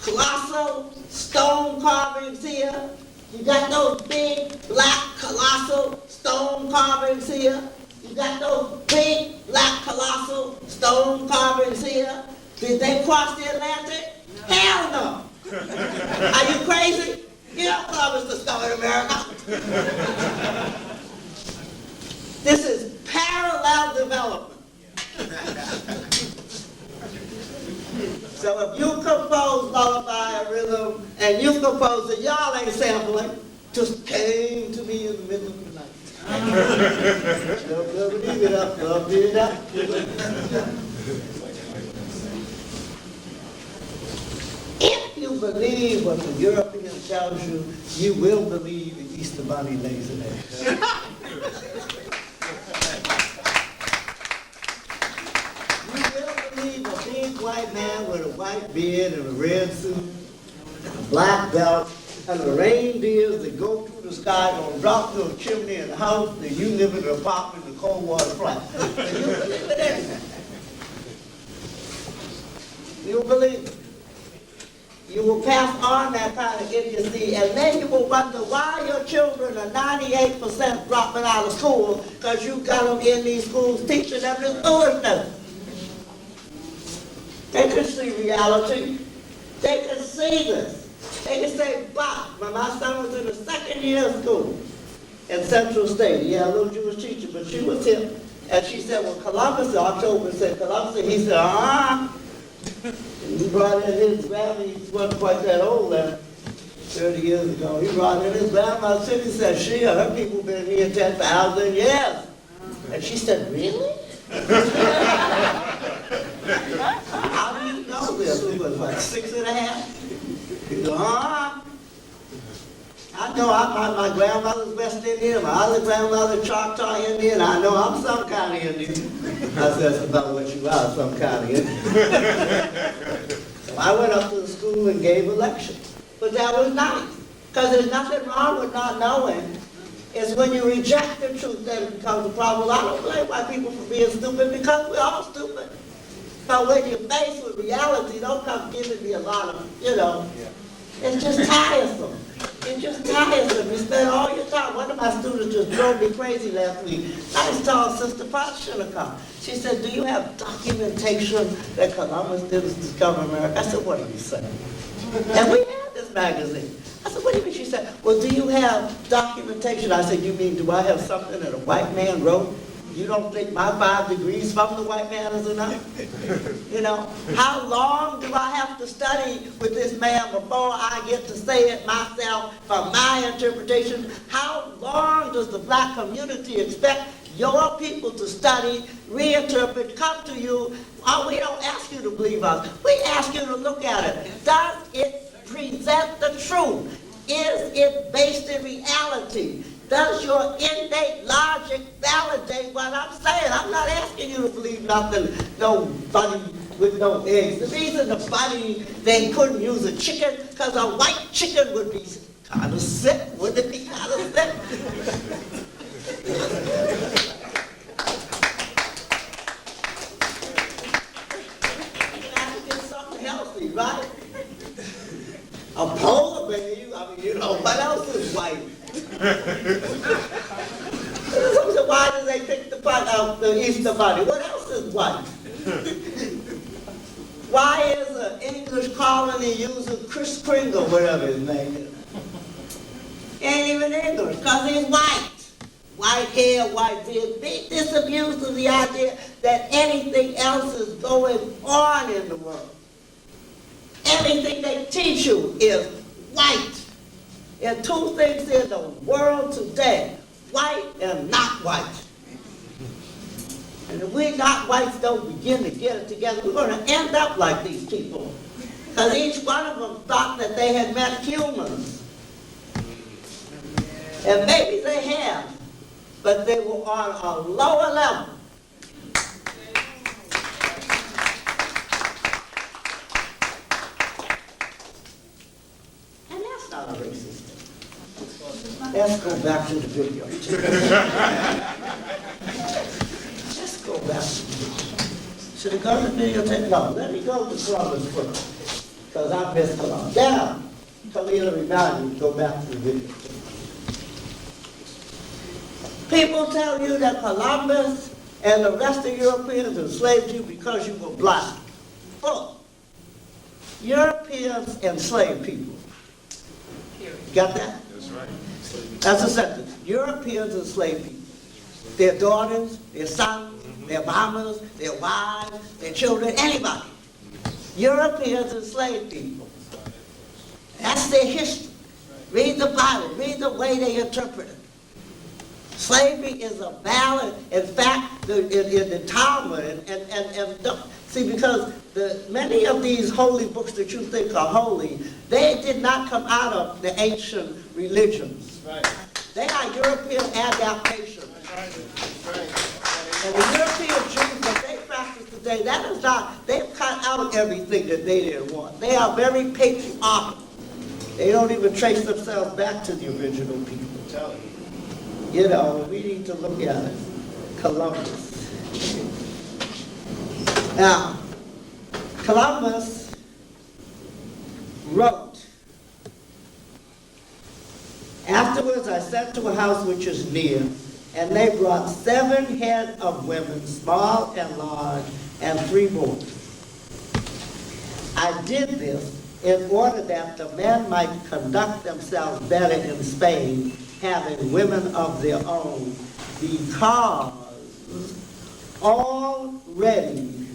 colossal stone carvings here. You got those big, black, colossal stone carvings here. You got those big, black, colossal stone carvings here. Did they cross the Atlantic? Hell no. Are you crazy? You don't promise to start America. This is parallel development. So if you compose lullaby and rhythm, and you compose it, y'all ain't sampling, just came to me in the middle of the night. If you believe what the European tells you, you will believe the Easter Bunny lays an egg. You will believe a big white man with a white beard and a red suit, and a black belt, and the reindeers that go through the sky gonna drop through a chimney in the house, and you live in an apartment in the cold water flat. And you believe it anyway. You believe it. You will pass on that kind of idiocy, and then you will wonder why your children are 98% dropping out of school, because you got them in these schools teaching them this foolishness. They can see reality. They can see this. They can say, but when my son was in the second year of school in Central State, he had a little Jewish teacher, but she was him, and she said, well, Columbus, October said, Columbus, he said, And he brought in his grandma, he wasn't quite that old then, 30 years ago. He brought in his grandma, she said, her people been here 10,000 years. And she said, really? How do you know this? He was like 6.5. He goes, I know my grandmother's West Indian, my other grandmother Choctaw Indian, I know I'm some kind of Indian. I said, that's about what you are, some kind of Indian. So I went up to the school and gave a lecture. But that was nice, because there's nothing wrong with not knowing. It's when you reject the truth that it becomes a problem. I don't blame white people for being stupid, because we're all stupid. But when you're faced with reality, don't come giving me a lot of, it's just tiresome. It's just tiresome. You spend all your time. One of my students just drove me crazy last week. Nice tall sister, probably should have come. She said, do you have documentation that Columbus didn't discover America? I said, what do you say? And we had this magazine. I said, what do you mean? She said, well, do you have documentation? I said, you mean, do I have something that a white man wrote? You don't think my 5 degrees from the white man is enough? How long do I have to study with this man before I get to say it myself from my interpretation? How long does the black community expect your people to study, reinterpret, come to you? We don't ask you to believe us. We ask you to look at it. Does it present the truth? Is it based in reality? Does your innate logic validate what I'm saying? I'm not asking you to believe nothing, no bunny with no eggs. The reason the bunny, they couldn't use a chicken, because a white chicken would be kind of sick. Wouldn't it be kind of sick? You have to get something healthy, right? A polar bear, what else is white? So why do they pick the Easter bunny? What else is white? Why is an English colony using Kris Kringle, whatever his name is? Ain't even English, because he's white. White hair, white beard. Big disabuse of the idea that anything else is going on in the world. Everything they teach you is white. There are two things in the world today, white and not white. And if we not whites don't begin to get it together, we're going to end up like these people. Because each one of them thought that they had met humans. And maybe they have, but they were on a lower level. And that's not a racist thing. Let's go back to the video. Let's go back to the video. Should it go to the video? No, let me go to Columbus first, because I missed Columbus. Now, Khalil remind me to go back to the video. People tell you that Columbus and the rest of Europeans enslaved you because you were black. Full. Europeans enslaved people. Got that? That's right. That's a sentence. Europeans enslaved people. Their daughters, their sons, their mamas, their wives, their children, anybody. Europeans enslaved people. That's their history. Read the Bible. Read the way they interpret it. Slavery is a valid, in fact, in the Talmud, see, because many of these holy books that you think are holy, they did not come out of the ancient religions. Right. They are European adaptations. And the European Jews that they practice today, that is not, they've cut out everything that they didn't want. They are very patriotic. They don't even trace themselves back to the original people. We need to look at it. Columbus. Now, Columbus wrote, afterwards I sent to a house which is near, and they brought 7 head of women, small and large, and 3 boys. I did this in order that the men might conduct themselves better in Spain, having women of their own, because already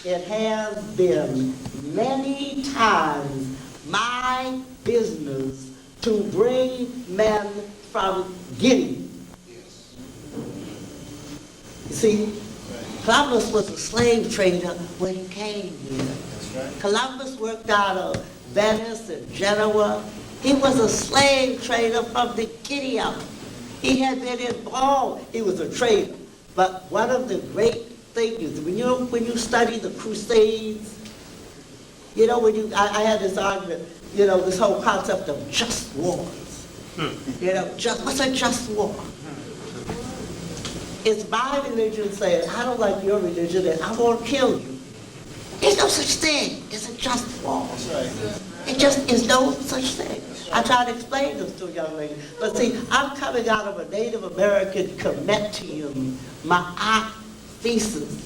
it has been many times my business to bring men from Guinea. You see, Columbus was a slave trader when he came here. Columbus worked out of Venice and Genoa. He was a slave trader from the Guinea. He had been involved. He was a trader. But one of the great things, when you study the Crusades, you know, I had this argument, you know, this whole concept of just wars. You know, what's a just war? It's my religion saying, I don't like your religion and I'm going to kill you. There's no such thing as a just war. That's right. It just is no such thing. I try to explain this to a young lady. But see, I'm coming out of a Native American Comitium, my thesis.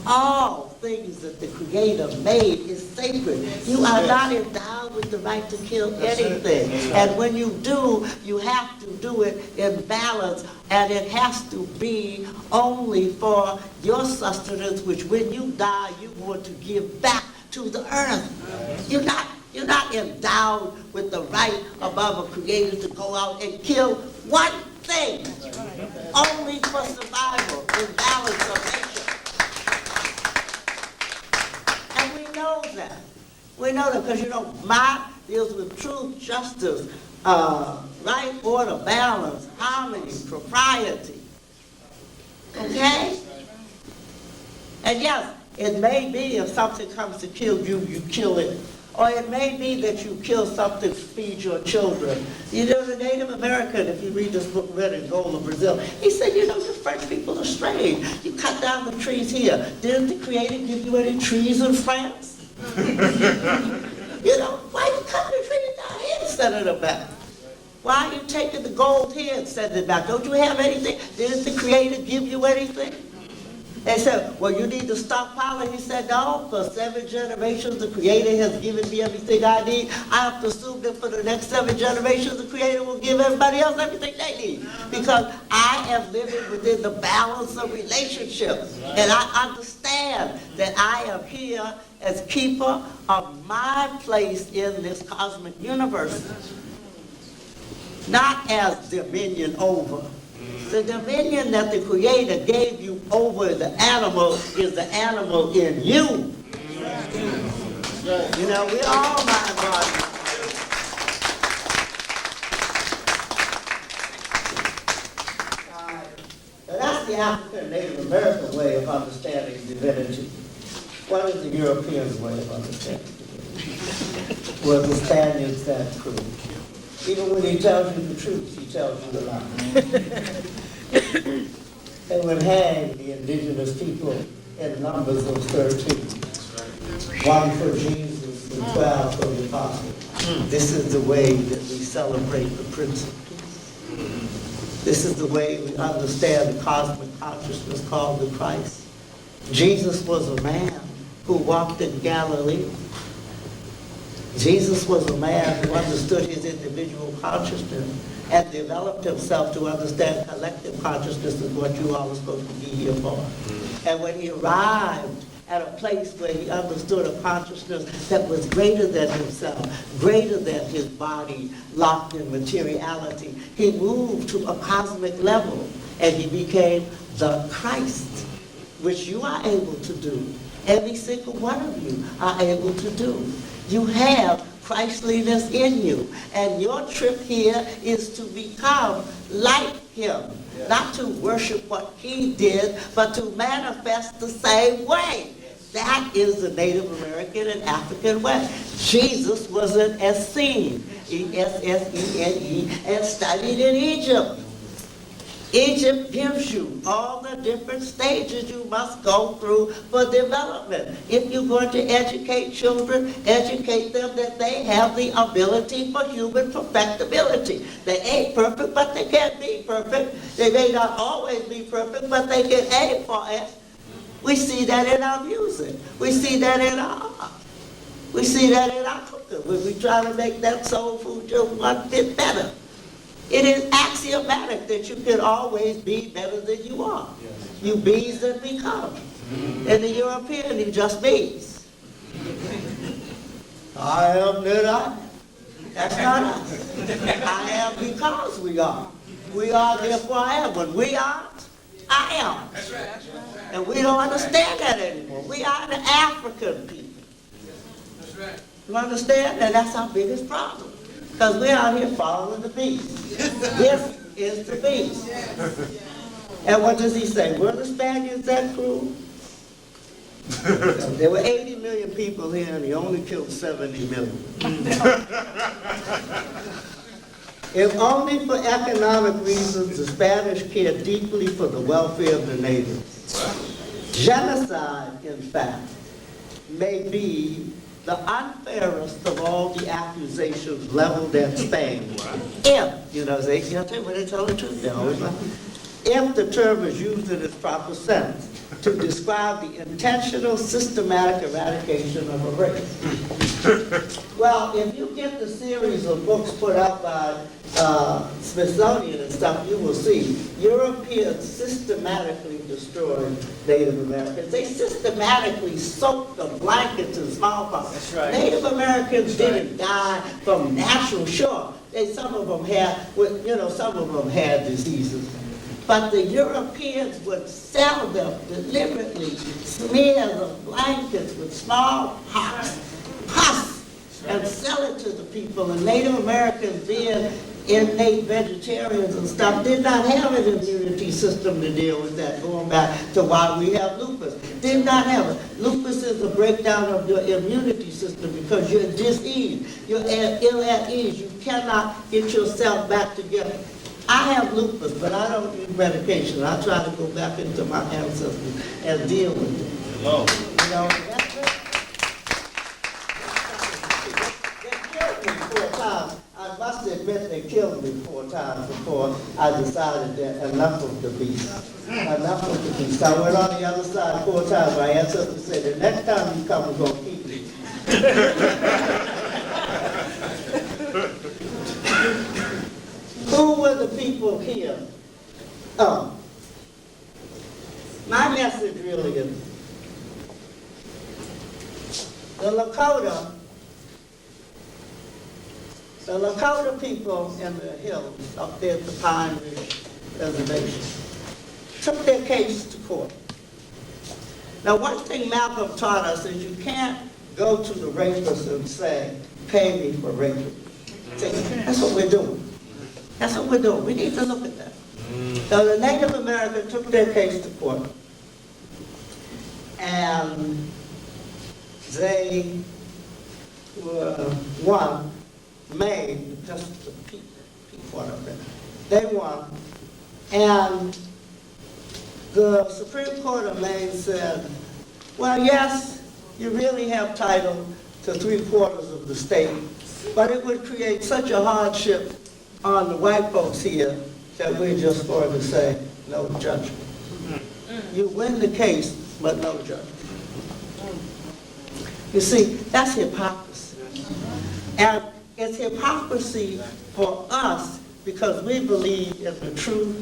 All things that the Creator made is sacred. You are not endowed with the right to kill anything. And when you do, you have to do it in balance. And it has to be only for your sustenance, which when you die, you want to give back to the earth. You're not endowed with the right above a Creator to go out and kill one thing. Only for survival and balance of nature. And we know that. We know that because, you know, Mott deals with truth, justice, right order, balance, harmony, propriety. Okay? And yes, it may be if something comes to kill you, you kill it. Or it may be that you kill something to feed your children. You know, the Native American, if you read this book, Red and Gold of Brazil, he said, you know, the French people are strange. You cut down the trees here. Didn't the Creator give you any trees in France? You know, why you cut the trees down here and send it back? Why are you taking the gold here and sending it back? Don't you have anything? Didn't the Creator give you anything? They said, well, you need to stockpile it. He said, no, for 7 generations, the Creator has given me everything I need. I have to assume that for the next 7 generations, the Creator will give everybody else everything they need. Because I am living within the balance of relationships. And I understand that I am here as keeper of my place in this cosmic universe. Not as dominion over. The dominion that the Creator gave you over the animal is the animal in you. You know, we're all mind bodies. That's the African Native American way of understanding divinity. What is the European way of understanding divinity? Well, the Spaniards that prove. Even when he tells you the truth, he tells you the lie. They would hang the indigenous people in numbers of 13. 1 for Jesus and 12 for the apostles. This is the way that we celebrate the Prince of Peace. This is the way we understand the cosmic consciousness called the Christ. Jesus was a man who walked in Galilee. Jesus was a man who understood his individual consciousness and developed himself to understand collective consciousness is what you all are supposed to be here for. And when he arrived at a place where he understood a consciousness that was greater than himself, greater than his body, locked in materiality, he moved to a cosmic level and he became the Christ, which you are able to do. Every single one of you are able to do. You have Christliness in you. And your trip here is to become like him. Not to worship what he did, but to manifest the same way. That is the Native American and African way. Jesus was an Essene, E-S-S-E-N-E, and studied in Egypt. Egypt gives you all the different stages you must go through for development. If you're going to educate children, educate them that they have the ability for human perfectibility. They ain't perfect, but they can be perfect. They may not always be perfect, but they can aim for it. We see that in our music. We see that in our art. We see that in our cooking when we try to make that soul food just one bit better. It is axiomatic that you can always be better than you are. You be and become. And the European, he just means, I am that I am. That's not us. I am because we are. We are, therefore I am. When we aren't, I am. That's right. And we don't understand that anymore. We are the African people. That's right. You understand? And that's our biggest problem. Because we're out here following the beast. This is the beast. And what does he say? Were the Spaniards that cruel? There were 80 million people here and he only killed 70 million. If only for economic reasons, the Spanish cared deeply for the welfare of the natives. Genocide, in fact, may be the unfairest of all the accusations leveled at Spain. If, you know, they tell the truth, they always lie. If the term is used in its proper sense to describe the intentional, systematic eradication of a race. Well, if you get the series of books put out by Smithsonian and stuff, you will see Europeans systematically destroyed Native Americans. They systematically soaked the blankets in smallpox. That's right. Native Americans didn't die from natural, sure. Some of them had diseases. But the Europeans would sell them deliberately, smear the blankets with smallpox, pus, and sell it to the people. And Native Americans, being innate vegetarians and stuff, did not have an immunity system to deal with that, going back to why we have lupus. Did not have it. Lupus is a breakdown of your immunity system because you're diseased. You're ill at ease. You cannot get yourself back together. I have lupus, but I don't use medication. I try to go back into my ancestors and deal with it. Hello. You know, they killed me 4 times. I must admit they killed me 4 times before I decided that enough of the beast. Enough of the beast. I went on the other side 4 times. My ancestors said, the next time you come, we're going to keep you. Who were the people here? Oh, my message really is, the Lakota people in the hills up there at the Pine Ridge Reservation took their case to court. Now, one thing Malcolm taught us is you can't go to the rapist and say, pay me for raping. That's what we're doing. That's what we're doing. We need to look at that. So the Native Americans took their case to court, and they won. Maine, just the peak one of them. They won, and the Supreme Court of Maine said, well, yes, you really have title to 3/4 of the state, but it would create such a hardship on the white folks here that we're just going to say no judgment. You win the case, but no judgment. You see, that's hypocrisy. And it's hypocrisy for us because we believe in the truth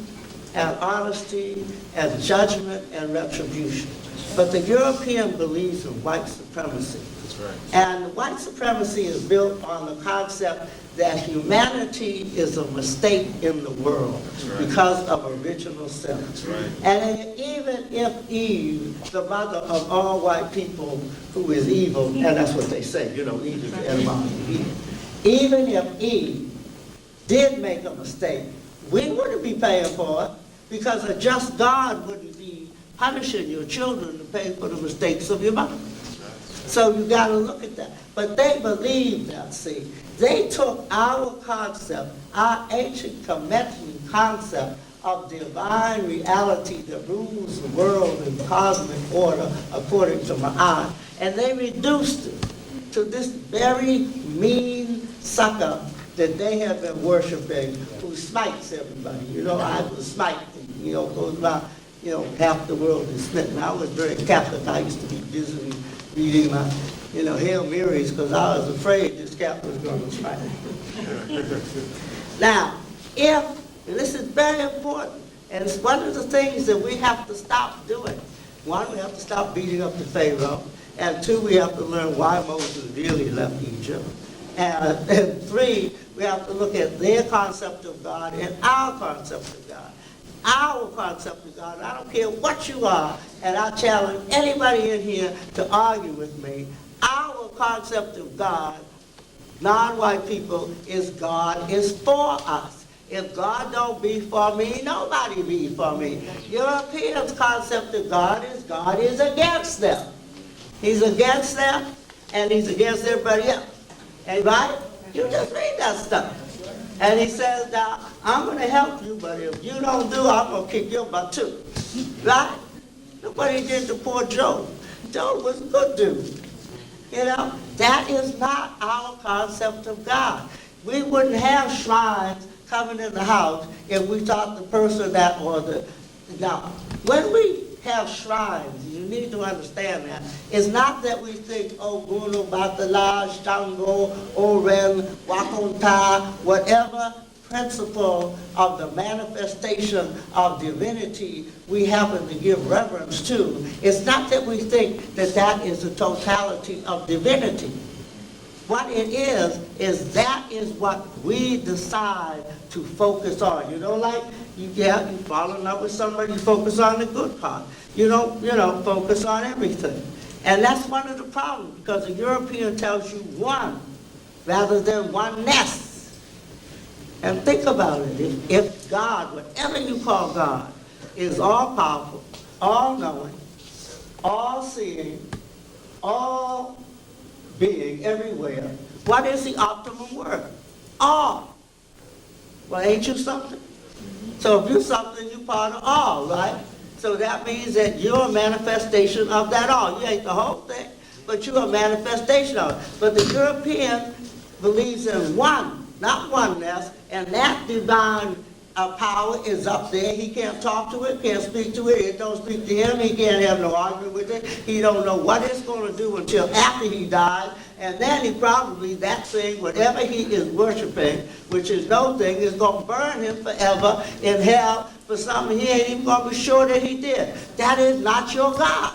and honesty and judgment and retribution. But the European believes in white supremacy. That's right. And white supremacy is built on the concept that humanity is a mistake in the world because of original sin. Right. And even if Eve, the mother of all white people, who is evil, and that's what they say, you know, Eve is the etymology of evil. Even if Eve did make a mistake, we wouldn't be paying for it because a just God wouldn't be punishing your children to pay for the mistakes of your mother. So you got to look at that. But they believe that, see. They took our concept, our ancient Kemetic concept of divine reality that rules the world in cosmic order according to Ma'at, and they reduced it to this very mean sucker that they have been worshiping who smites everybody. You know, I was smite, you know, goes around, you know, half the world is smitten. I was very Catholic. I used to be busy reading my, you know, Hail Marys because I was afraid this cat was going to smite me. Now, and this is very important, and it's one of the things that we have to stop doing. One, we have to stop beating up the Pharaoh. And two, we have to learn why Moses really left Egypt. And three, we have to look at their concept of God and our concept of God. Our concept of God, I don't care what you are, and I challenge anybody in here to argue with me. Our concept of God, non-white people, is God is for us. If God don't be for me, nobody be for me. Europeans' concept of God is against them. He's against them, and he's against everybody else. And right? You just read that stuff. And he says, now, I'm going to help you, but if you don't do, I'm going to kick your butt too. Right? Look what he did to poor Job. Job was a good dude. You know, that is not our concept of God. We wouldn't have shrines coming in the house if we thought the person that or the... Now, when we have shrines, you need to understand that. It's not that we think, oh, Guru, Batala, Shango, Oren, Wakonta, whatever principle of the manifestation of divinity we happen to give reverence to. It's not that we think that that is the totality of divinity. What it is that is what we decide to focus on. You know, like you fall in love with somebody, you focus on the good part. You don't, focus on everything. And that's one of the problems, because the European tells you one rather than oneness. And think about it. If God, whatever you call God, is all-powerful, all-knowing, all-seeing, all being everywhere, what is the optimum word? All. Well, ain't you something? So if you're something, you're part of all, right? So that means that you're a manifestation of that all. You ain't the whole thing, but you're a manifestation of it. But the European believes in one, not oneness, and that divine power is up there. He can't talk to it, can't speak to it, it don't speak to him, he can't have no argument with it. He don't know what it's going to do until after he dies, and then he probably, that thing, whatever he is worshiping, which is no thing, is going to burn him forever in hell for something he ain't even going to be sure that he did. That is not your God.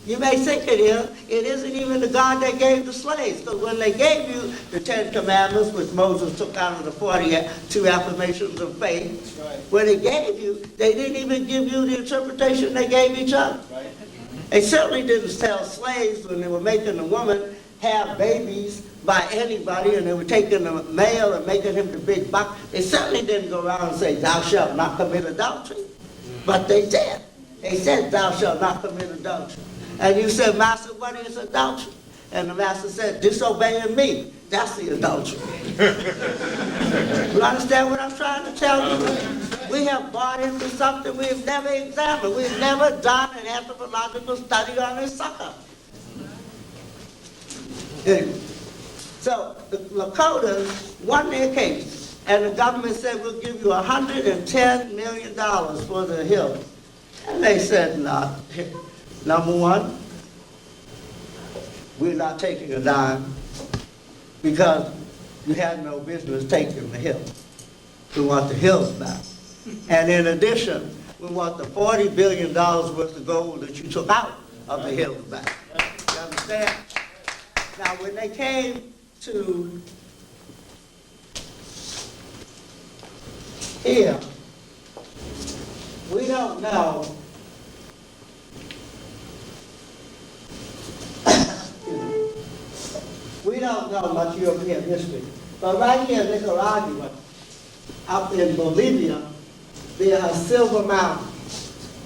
You may think it is. It isn't even the God that gave the slaves. Because when they gave you the 10 Commandments, which Moses took out of the 42 affirmations of faith, when they gave you, they didn't even give you the interpretation they gave each other. They certainly didn't tell slaves when they were making a woman have babies by anybody, and they were taking the male and making him the big buck. They certainly didn't go around and say, thou shalt not commit adultery. But they did. They said, thou shalt not commit adultery. And you said, Master, what is adultery? And the master said, disobeying me. That's the adultery. You understand what I'm trying to tell you? We have bought into something we've never examined. We've never done an anthropological study on this sucker. So the Lakotas won their case, and the government said, we'll give you $110 million for the hills. And they said, no. Number one, we're not taking a dime because you had no business taking the hills. We want the hills back. And in addition, we want the $40 billion worth of gold that you took out of the hills back. You understand? Now, when they came to here, we don't know much European history. But right here in Nicaragua, up in Bolivia, there are silver mountains.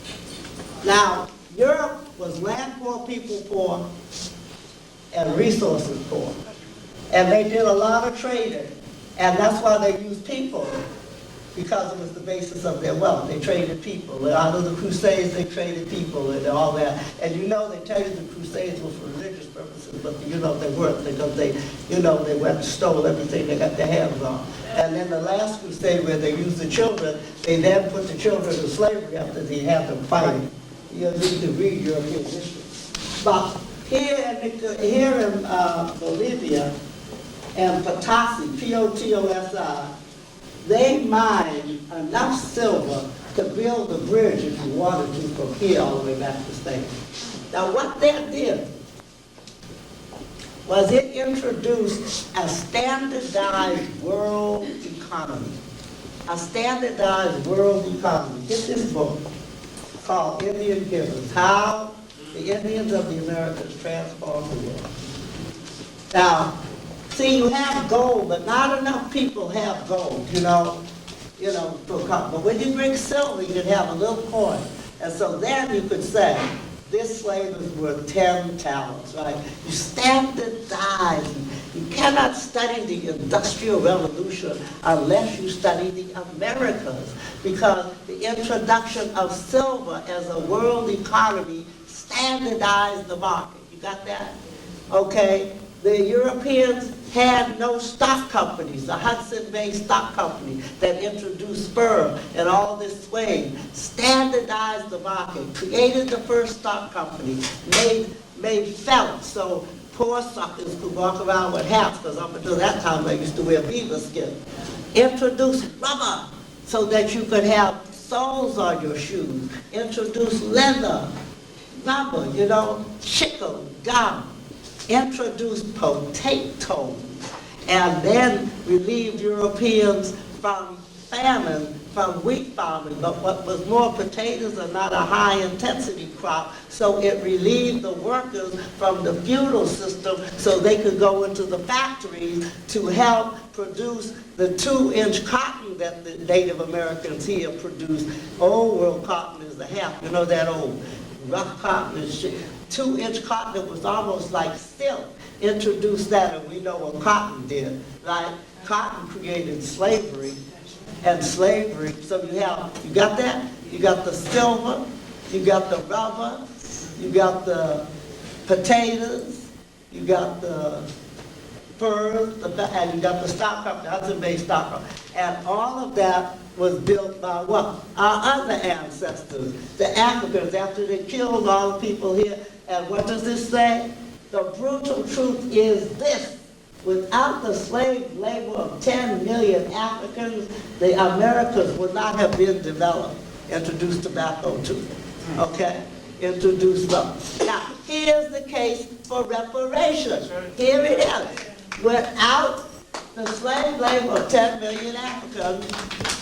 Now, Europe was land poor, people poor, and resources poor. And they did a lot of trading. And that's why they used people, because it was the basis of their wealth. They traded people. Out of the Crusades, they traded people and all that. And you know, they tell you the Crusades were for religious purposes, but you know they weren't, because they went and stole everything they got their hands on. And then the last Crusade, where they used the children, they then put the children to slavery after they had them fighting. You need to read European history. But here in Bolivia and Potosi, P-O-T-O-S-I, they mined enough silver to build the bridge if you wanted to from here all the way back to Spain. Now what that did was it introduced a standardized world economy. A standardized world economy. Get this book called Indian Givers, How the Indians of the Americas Transformed the World. Now, see, you have gold, but not enough people have gold, but when you bring silver, you can have a little coin. And so then you could say, this slave is worth 10 talents, right? You standardize. You cannot study the Industrial Revolution unless you study the Americas, because the introduction of silver as a world economy standardized the market. You got that? Okay? The Europeans had no stock companies. The Hudson Bay Stock Company that introduced sperm and all this suede standardized the market, created the first stock company, made felt so poor suckers could walk around with hats, because up until that time they used to wear beaver skin. Introduced rubber so that you could have soles on your shoes. Introduced leather, rubber, chicle, gum. Introduced potatoes, and then relieved Europeans from famine, from wheat farming. But what was more, potatoes are not a high-intensity crop, so it relieved the workers from the feudal system so they could go into the factories to help produce the 2-inch cotton that the Native Americans here produced. Old world cotton is the half, that old rough cotton and shit. 2-inch cotton that was almost like silk, introduced that, and we know what cotton did, right? Cotton created slavery, and slavery, so you got that? You got the silver, you got the rubber, you got the potatoes, you got the furs, and you got the stock company, Hudson Bay Stock Company. And all of that was built by what? Our other ancestors, the Africans, after they killed all the people here. And what does this say? The brutal truth is this: without the slave labor of 10 million Africans, the Americas would not have been developed. Introduced tobacco too, okay? Introduced them. Now, here's the case for reparations. Here it is. Without the slave labor of 10 million Africans,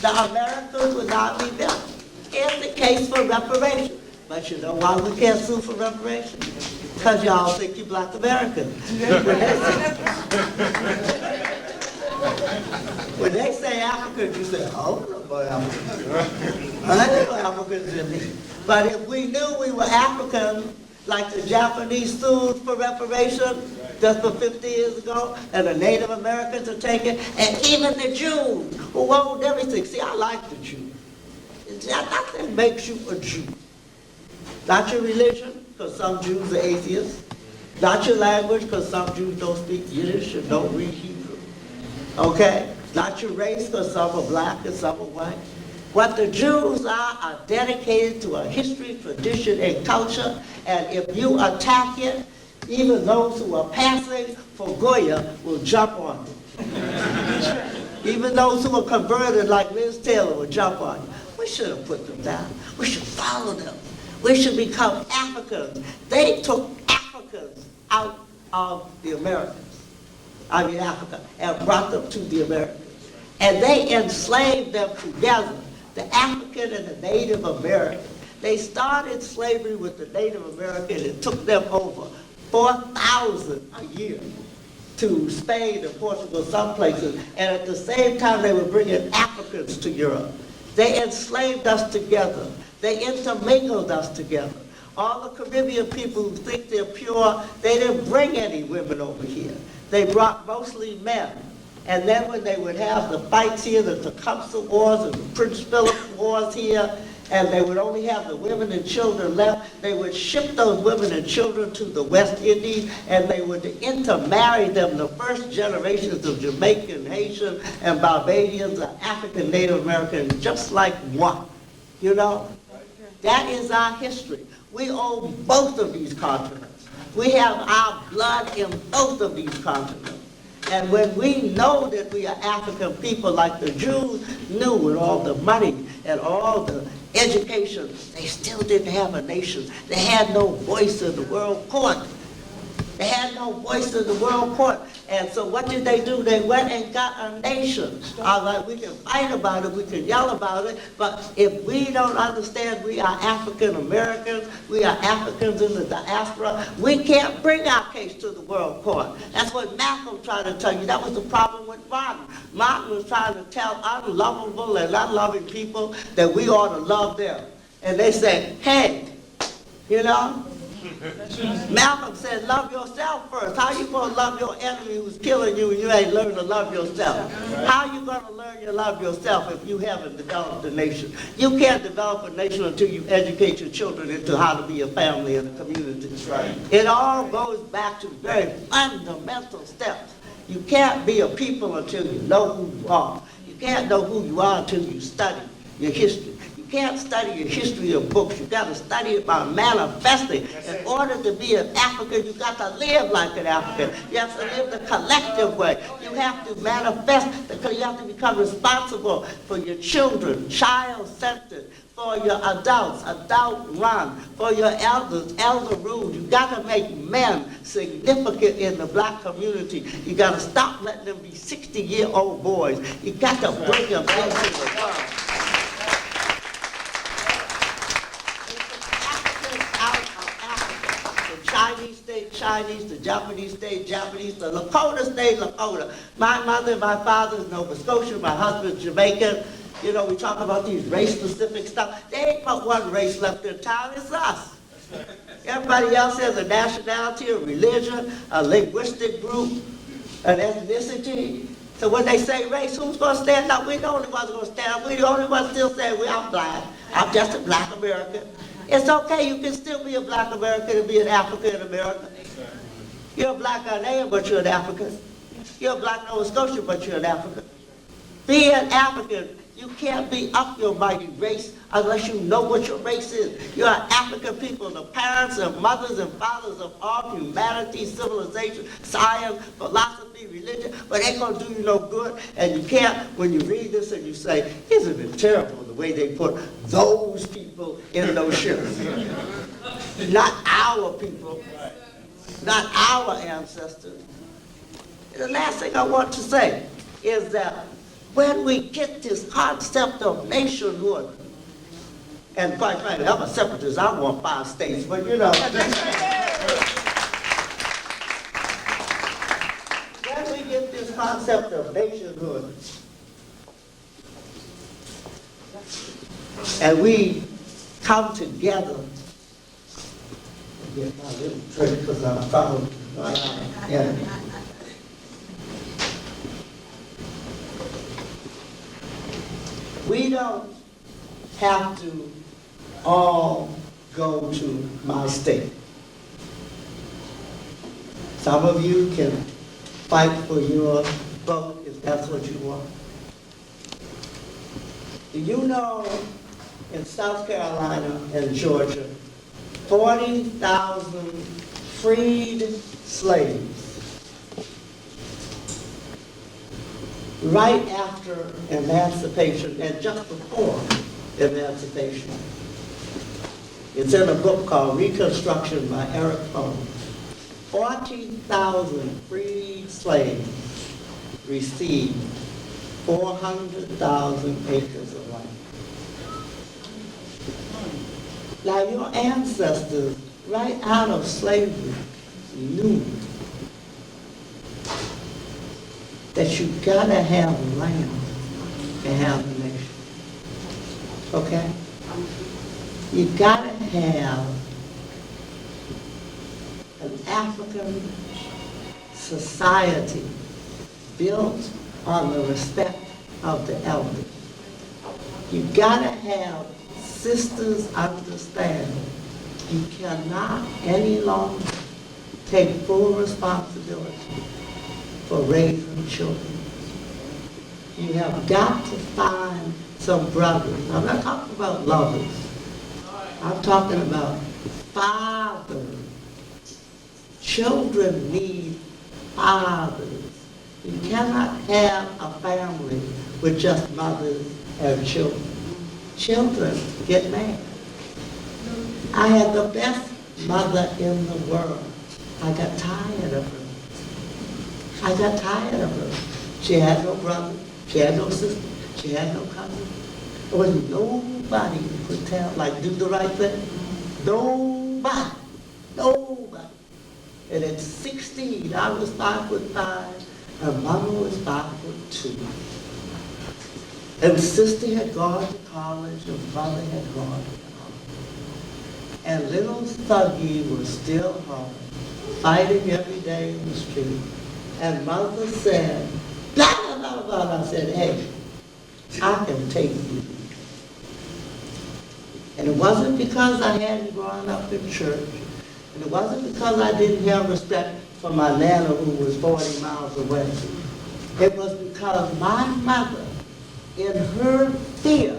the Americas would not be built. Here's the case for reparations. But you know why we can't sue for reparations? Because y'all think you're black Americans. When they say Africans, you say, oh, no, boy, Africans. I know Africans in me. But if we knew we were Africans, like the Japanese sued for reparations just for 50 years ago, and the Native Americans are taking, and even the Jews who owned everything. See, I like the Jews. Nothing makes you a Jew. Not your religion, because some Jews are atheists. Not your language, because some Jews don't speak Yiddish and don't read Hebrew. Okay? Not your race, because some are black and some are white. What the Jews are dedicated to a history, tradition, and culture, and if you attack it, even those who are passing for Goya will jump on you. Even those who are converted like Liz Taylor will jump on you. We should have put them down. We should follow them. We should become Africans. They took Africans out of the Americas, Africa, and brought them to the Americas. And they enslaved them together, the African and the Native American. They started slavery with the Native American. It took them over 4,000 a year to Spain and Portugal, some places. And at the same time, they were bringing Africans to Europe. They enslaved us together. They intermingled us together. All the Caribbean people who think they're pure, they didn't bring any women over here. They brought mostly men. And then when they would have the fights here, the Tecumseh Wars and the Prince Philip Wars here, and they would only have the women and children left, they would ship those women and children to the West Indies, and they would intermarry them. The first generations of Jamaican, Haitian, and Barbadians are African Native Americans, just like one. You know? That is our history. We own both of these continents. We have our blood in both of these continents. And when we know that we are African people, like the Jews knew, with all the money and all the education, they still didn't have a nation. They had no voice in the world court. They had no voice in the world court. And so what did they do? They went and got a nation. All right, we can fight about it, we can yell about it, but if we don't understand we are African Americans, we are Africans in the diaspora, we can't bring our case to the world court. That's what Malcolm tried to tell you. That was the problem with Martin. Martin was trying to tell unlovable and unloving people that we ought to love them. And they said, hey, you know, Malcolm said, love yourself first. How you going to love your enemy who's killing you and you ain't learned to love yourself? How you going to learn to love yourself if you haven't developed a nation? You can't develop a nation until you educate your children into how to be a family and a community. That's right. It all goes back to very fundamental steps. You can't be a people until you know who you are. You can't know who you are until you study your history. You can't study your history of books. You got to study it by manifesting. In order to be an African, you got to live like an African. You have to live the collective way. You have to manifest, because you have to become responsible for your children, child-centered, for your adults, adult-run, for your elders, elder-ruled. You got to make men significant in the black community. You got to stop letting them be 60-year-old boys. You got to bring them into the world. Chinese stayed Chinese, the Japanese stayed Japanese, the Lakota stayed Lakota. My mother and my father is Nova Scotia, my husband's Jamaican. You know, we talk about these race-specific stuff. There ain't but one race left in town, it's us. Everybody else has a nationality, a religion, a linguistic group, an ethnicity. So when they say race, who's going to stand up? We're the only ones going to stand up. We're the only ones still saying, I'm black. I'm just a black American. It's okay, you can still be a black American and be an African American. You're a black Ghanaian, but you're an African. You're a black Nova Scotian, but you're an African. Be an African. You can't be up your mighty race unless you know what your race is. You're an African people, the parents and mothers and fathers of all humanity, civilization, science, philosophy, religion, but ain't gonna do you no good. And you can't, when you read this and you say, isn't it terrible the way they put those people in those ships? Not our people, not our ancestors. And the last thing I want to say is that when we get this concept of nationhood, and quite frankly, I'm a separatist, I want 5 states, but you know. When we get this concept of nationhood, and we come together, get my little trick because I'm following. Yeah. We don't have to all go to my state. Some of you can fight for your vote if that's what you want. Do you know in South Carolina and Georgia, 40,000 freed slaves right after emancipation and just before emancipation. It's in a book called Reconstruction by Eric Fromm. 40,000 freed slaves received 400,000 acres of land. Now your ancestors, right out of slavery, knew that you gotta have land to have a nation. Okay? You gotta have an African society built on the respect of the elders. You gotta have sisters understand you cannot any longer take full responsibility for raising children. You have got to find some brothers. I'm not talking about lovers. I'm talking about fathers. Children need fathers. You cannot have a family with just mothers and children. children get mad. I had the best mother in the world. I got tired of her. I got tired of her. She had no brother. She had no sister. She had no cousin. There was nobody who could tell, like, do the right thing. Nobody. Nobody. And at 16, I was 5'5", and Mama was 5'2". And sister had gone to college, and brother had gone to college. And little Thuggy was still home, fighting every day in the street. And Mother said, blah, blah, blah, blah. I said, hey, I can take you. And it wasn't because I hadn't grown up in church. And it wasn't because I didn't have respect for my Nana who was 40 miles away. It was because my mother, in her fear,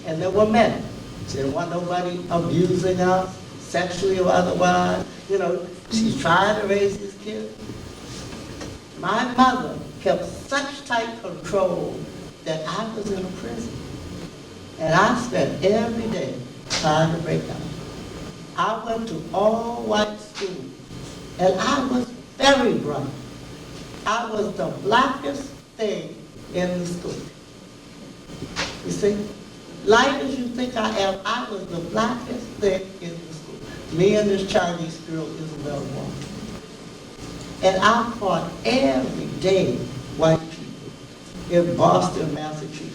and there were many, she didn't want nobody abusing us, sexually or otherwise. You know, she's trying to raise these kids. My mother kept such tight control that I was in a prison. And I spent every day trying to break out. I went to all white school, and I was very bright. I was the blackest thing in the school. You see, light as you think I am, I was the blackest thing in the school. Me and this Chinese girl, Isabel Wong. And I fought every day white people in Boston, Massachusetts.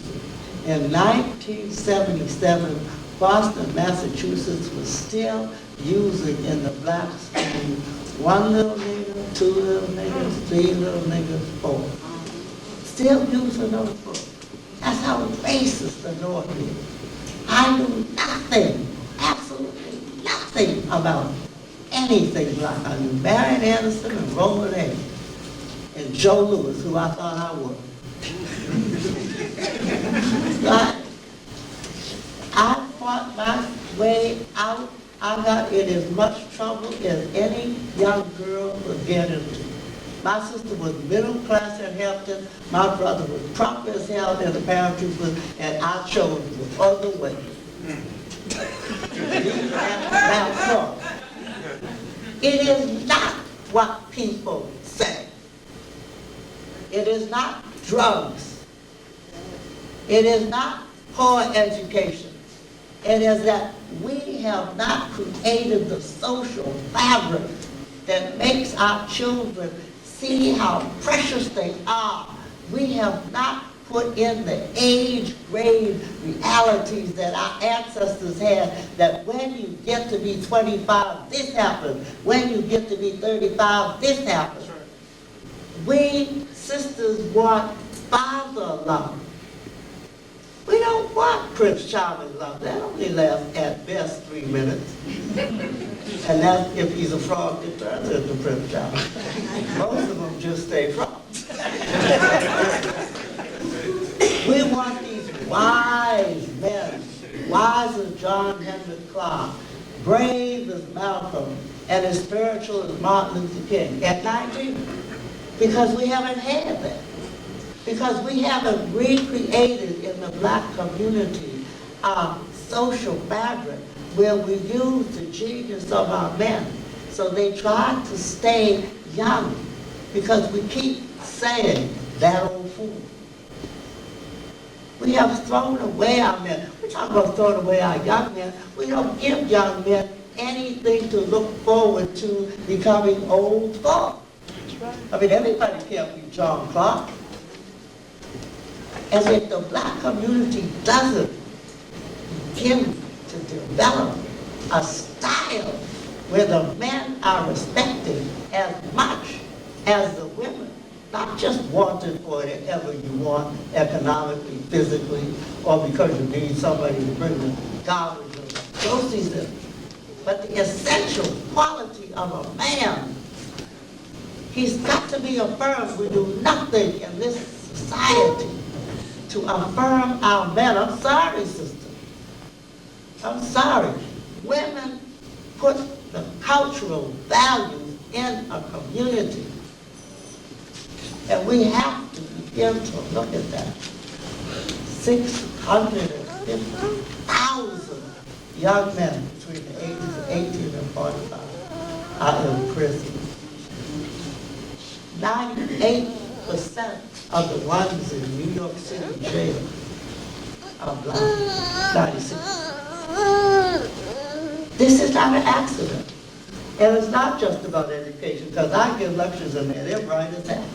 In 1977, Boston, Massachusetts was still using in the black school 1 little nigger, 2 little niggers, 3 little niggers, 4. Still using those books. That's how racist the North is. I knew nothing, absolutely nothing about anything black. I knew Marion Anderson and Roland Hayes and Joe Louis, who I thought I was. I fought my way out. I got in as much trouble as any young girl would get into. My sister was middle class at Hampton. My brother was proper as hell in the paratrooper, and I chose the other way. It is not what people say. It is not drugs. It is not poor education. It is that we have not created the social fabric that makes our children see how precious they are. We have not put in the age grade realities that our ancestors had, that when you get to be 25, this happens. When you get to be 35, this happens. We sisters want father love. We don't want Prince Charming love. That only lasts at best 3 minutes. And that's if he's a frog that turns into Prince Charming. Most of them just stay frogs. We want these wise men, wise as John Henry Clark, brave as Malcolm, and as spiritual as Martin Luther King at 19. Because we haven't had that. Because we haven't recreated in the black community our social fabric where we use the genius of our men. So they try to stay young because we keep saying that old fool. We have thrown away our men. We talk about throwing away our young men. We don't give young men anything to look forward to becoming old for. I mean, everybody can't be John Clark. And if the black community doesn't begin to develop a style where the men are respected as much as the women, not just wanted for whatever you want, economically, physically, or because you need somebody to bring the garbage or the groceries in, but the essential quality of a man. He's got to be affirmed. We do nothing in this society to affirm our men. I'm sorry, sister. I'm sorry. Women put the cultural values in a community. And we have to begin to look at that. 650,000 young men between the ages of 18 and 45 are in prison. 98% of the ones in New York City jail are black. 96. This is not an accident. And it's not just about education, because I give lectures in there, they're bright as hell.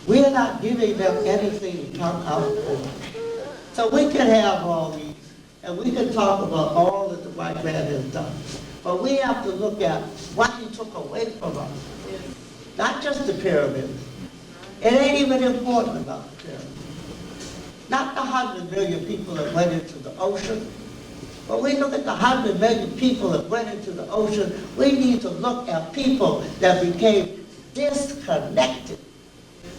We are not giving them anything to come out for. So we can have all these, and we can talk about all that the white man has done. But we have to look at what he took away from us. Not just the pyramids. It ain't even important about the pyramids. Not the 100 million people that went into the ocean. But we look at the 100 million people that went into the ocean, we need to look at people that became disconnected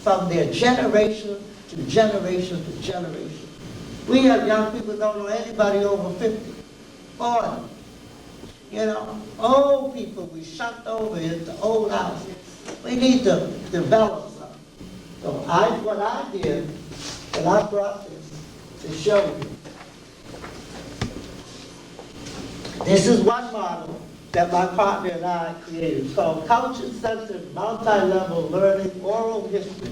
from their generation to generation to generation. We have young people who don't know anybody over 50, 40. You know, old people we shunned over into old houses. We need to develop something. So what I did, and I brought this to show you. This is one model that my partner and I created called Culture-Centered Multi-Level Learning Oral History.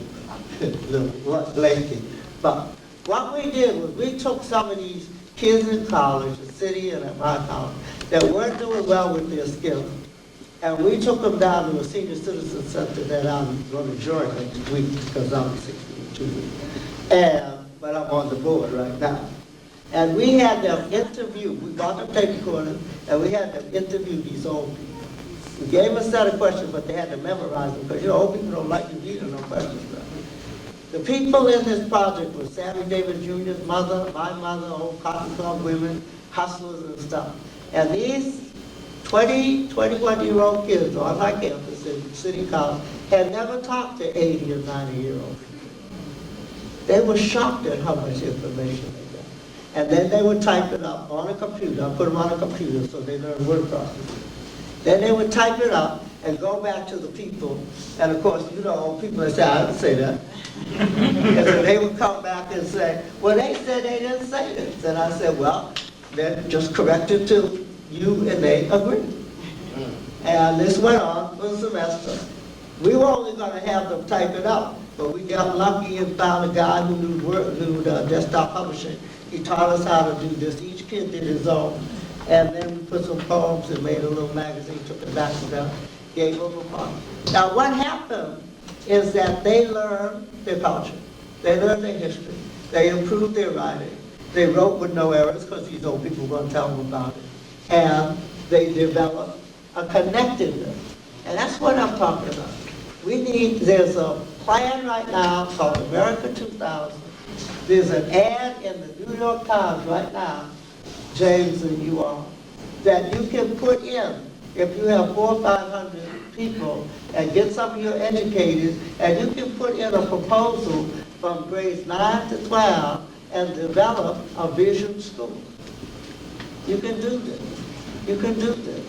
Lengthy. But what we did was we took some of these kids in college, the city and at my college, that weren't doing well with their skills. And we took them down to a senior citizen center that I'm going to join next week because I'm 62 weeks. But I'm on the board right now. And we had them interview, we bought them tape recorders, and we had them interview these old people. We gave them a set of questions, but they had to memorize them, because old people don't like you reading no questions. The people in this project were Sammy Davis Jr.'s mother, my mother, old Cotton Club women, hustlers and stuff. And these 20, 21-year-old kids on my campus in City College had never talked to 80 or 90-year-old people. They were shocked at how much information they got. And then they would type it up on a computer. I put them on a computer so they learn word processing. Then they would type it up and go back to the people. And of course, you know, old people would say, I didn't say that. And so they would come back and say, well, they said they didn't say this. And I said, well, then just correct it to you, and they agreed. And this went on for a semester. We were only going to have them type it up, but we got lucky and found a guy who knew desktop publishing. He taught us how to do this. Each kid did his own. And then we put some poems and made a little magazine, took it back to them, gave them a poem. Now what happened is that they learned their culture. They learned their history. They improved their writing. They wrote with no errors because these old people were going to tell them about it. And they developed a connectedness. And that's what I'm talking about. There's a plan right now called America 2000. There's an ad in the New York Times right now, James and you all, that you can put in if you have 400 or 500 people and get some of your educators, and you can put in a proposal from grades 9 to 12 and develop a vision school. You can do this. You can do this.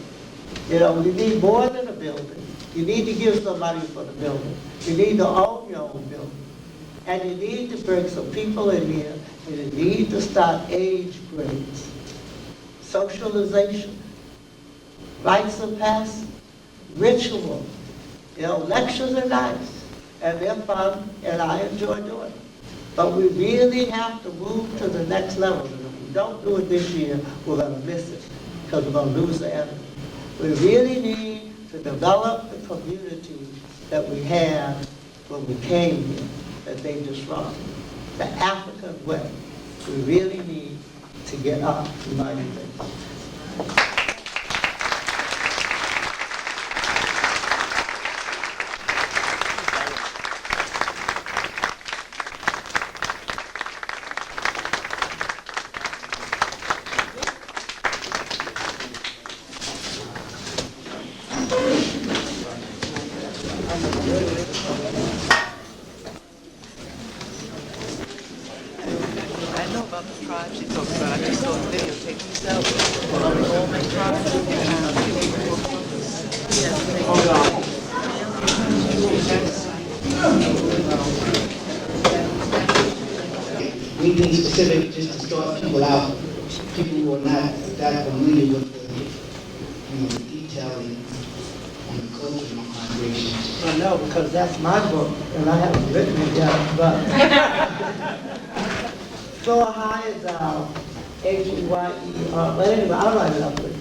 You know, you need more than a building. You need to give somebody for the building. You need to own your own building. And you need to bring some people in here, and you need to start age grades. Socialization, rites of passage, ritual. You know, lectures are nice, and they're fun, and I enjoy doing it. But we really have to move to the next level. And if we don't do it this year, we're going to miss it, because we're going to lose the enemy. We really need to develop the community that we had when we came here, that they disrupted. The African way. We really need to get up to mighty things. I know about the tribe she talks about. I just saw the videotape myself. anything specific just to start people out, people who are not that familiar with the detailing on the culture of my congregation? I know, because that's my book, and I haven't written it yet, but Soar High is H-E-Y-E-R, but anyway, I'll write it up for you.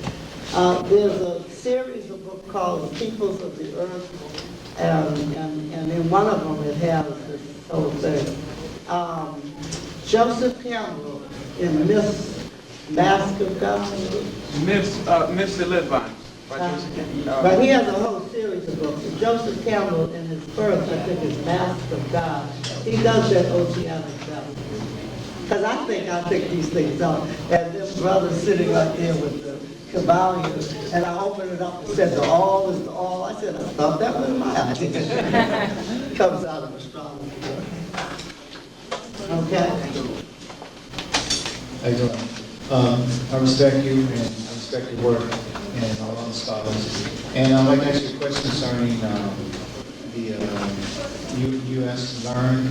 There's a series of books called The Peoples of the Earth, and in one of them it has this whole thing. Joseph Campbell in Miss Mask of God. Myths that live by. But he has a whole series of books. Joseph Campbell in his first, I think, is Mask of God. He does that oceanic stuff. Because I think these things out. And this brother sitting right there with the Kabbalion, and I opened it up and said, the all is the all. I said, I thought that was my idea. Comes out of astronomy. Okay? How you doing? I respect you and I respect your work and all other scholars. And I'd like to ask you a question concerning the U.S. Learn.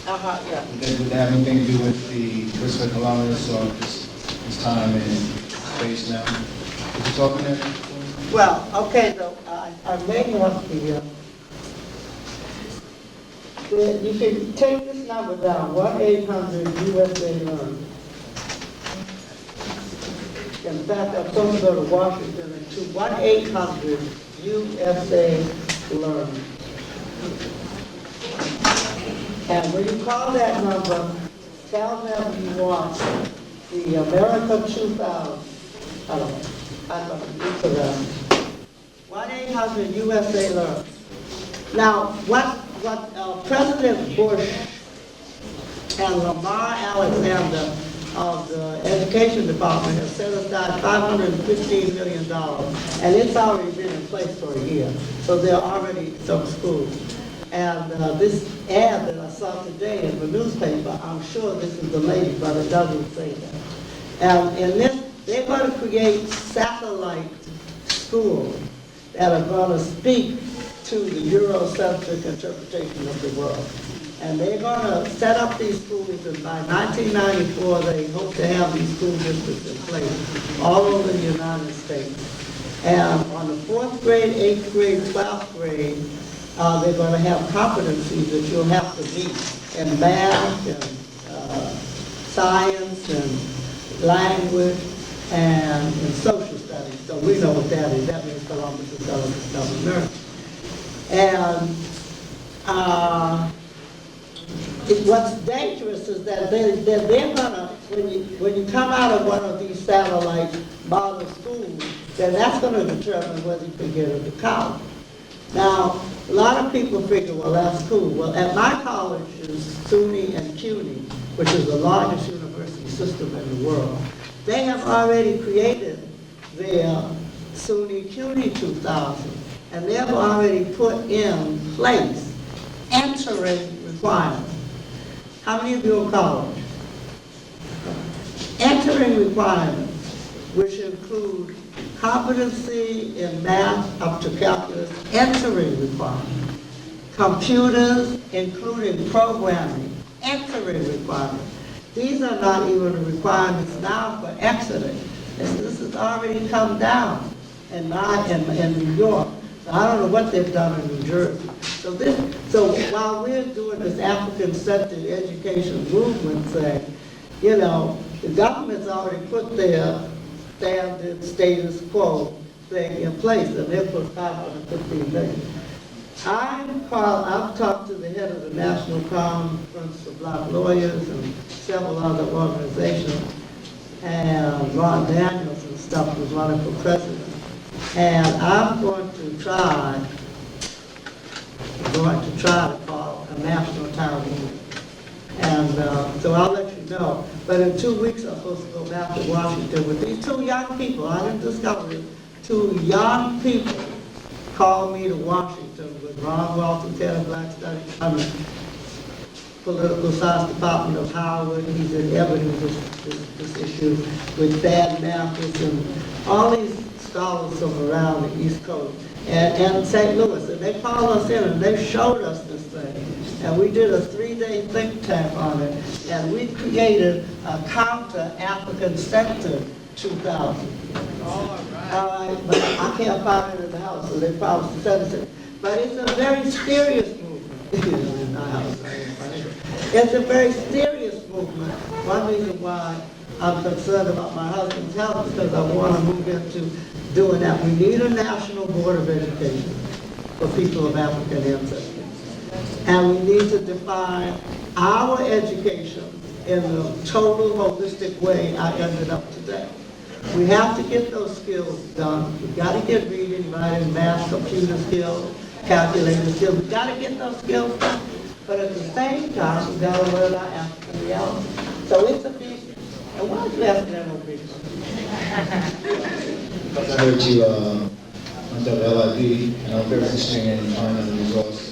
Yeah. Would that have anything to do with the Christopher Columbus or this time and space now? Could you talk on that? Well, okay, so I may have you can take this number down, 1-800-USA-LEARN. In fact, I'm supposed to go to Washington and to 1-800-USA-LEARN. And when you call that number, tell them you want the America 2000. I don't know, it's around. 1-800-USA-LEARN. Now, what President Bush and Lamar Alexander of the Education Department have set aside $515 million, and it's already been in place for a year. So there are already some schools. And this ad that I saw today in the newspaper, I'm sure this is the lady, but it doesn't say that. And in this, they're going to create satellite schools that are going to speak to the Eurocentric interpretation of the world. And they're going to set up these schools, and by 1994, they hope to have these school districts in place all over the United States. And on the 4th grade, 8th grade, 12th grade, they're going to have competencies that you'll have to meet in math and science and language and social studies. So we know what that is. That means Columbus is telling us about America. And what's dangerous is that they're going to, when you come out of one of these satellite model schools, then that's going to determine whether you can get into college. Now, a lot of people figure, well, that's cool. Well, at my college is SUNY and CUNY, which is the largest university system in the world. They have already created their SUNY CUNY 2000, and they have already put in place entering requirements. How many of you are college? Entering requirements, which include competency in math up to calculus, entering requirements. Computers, including programming, entering requirements. These are not even the requirements now for exiting. This has already come down in New York. So I don't know what they've done in New Jersey. So while we're doing this African-centered education movement thing, you know, the government's already put their standard status quo thing in place, and they put $515 million. I've talked to the head of the National Conference of Black Lawyers and several other organizations, and Ron Daniels and stuff was running for president. And I'm going to try to call a national town meeting. And so I'll let you know. But in 2 weeks, I'm supposed to go back to Washington with these two young people. I didn't discover it. Two young people called me to Washington with Ron Walton, head of Black Studies, Political Science Department of Howard. He's in Ebony, this issue with Thad Mathis and all these scholars from around the East Coast and St. Louis. And they called us in and they showed us this thing. and we did a 3-day think tank on it, and we created a Counter-African Center 2000. All right, but I can't find it in the house, so they probably sent it. But it's a very serious movement. In my house, it's a very serious movement. One reason why I'm concerned about my husband's health is because I want to move into doing that. We need a national board of education for people of African ancestry. And we need to define our education in the total holistic way I ended up today. We have to get those skills done. We've got to get reading, writing, math, computer skills, calculating skills. We've got to get those skills done. But at the same time, we've got to learn our African reality. So it's a big, and why are you asking that no big? Because I heard you on WLID, and I'm very interested in finding the results.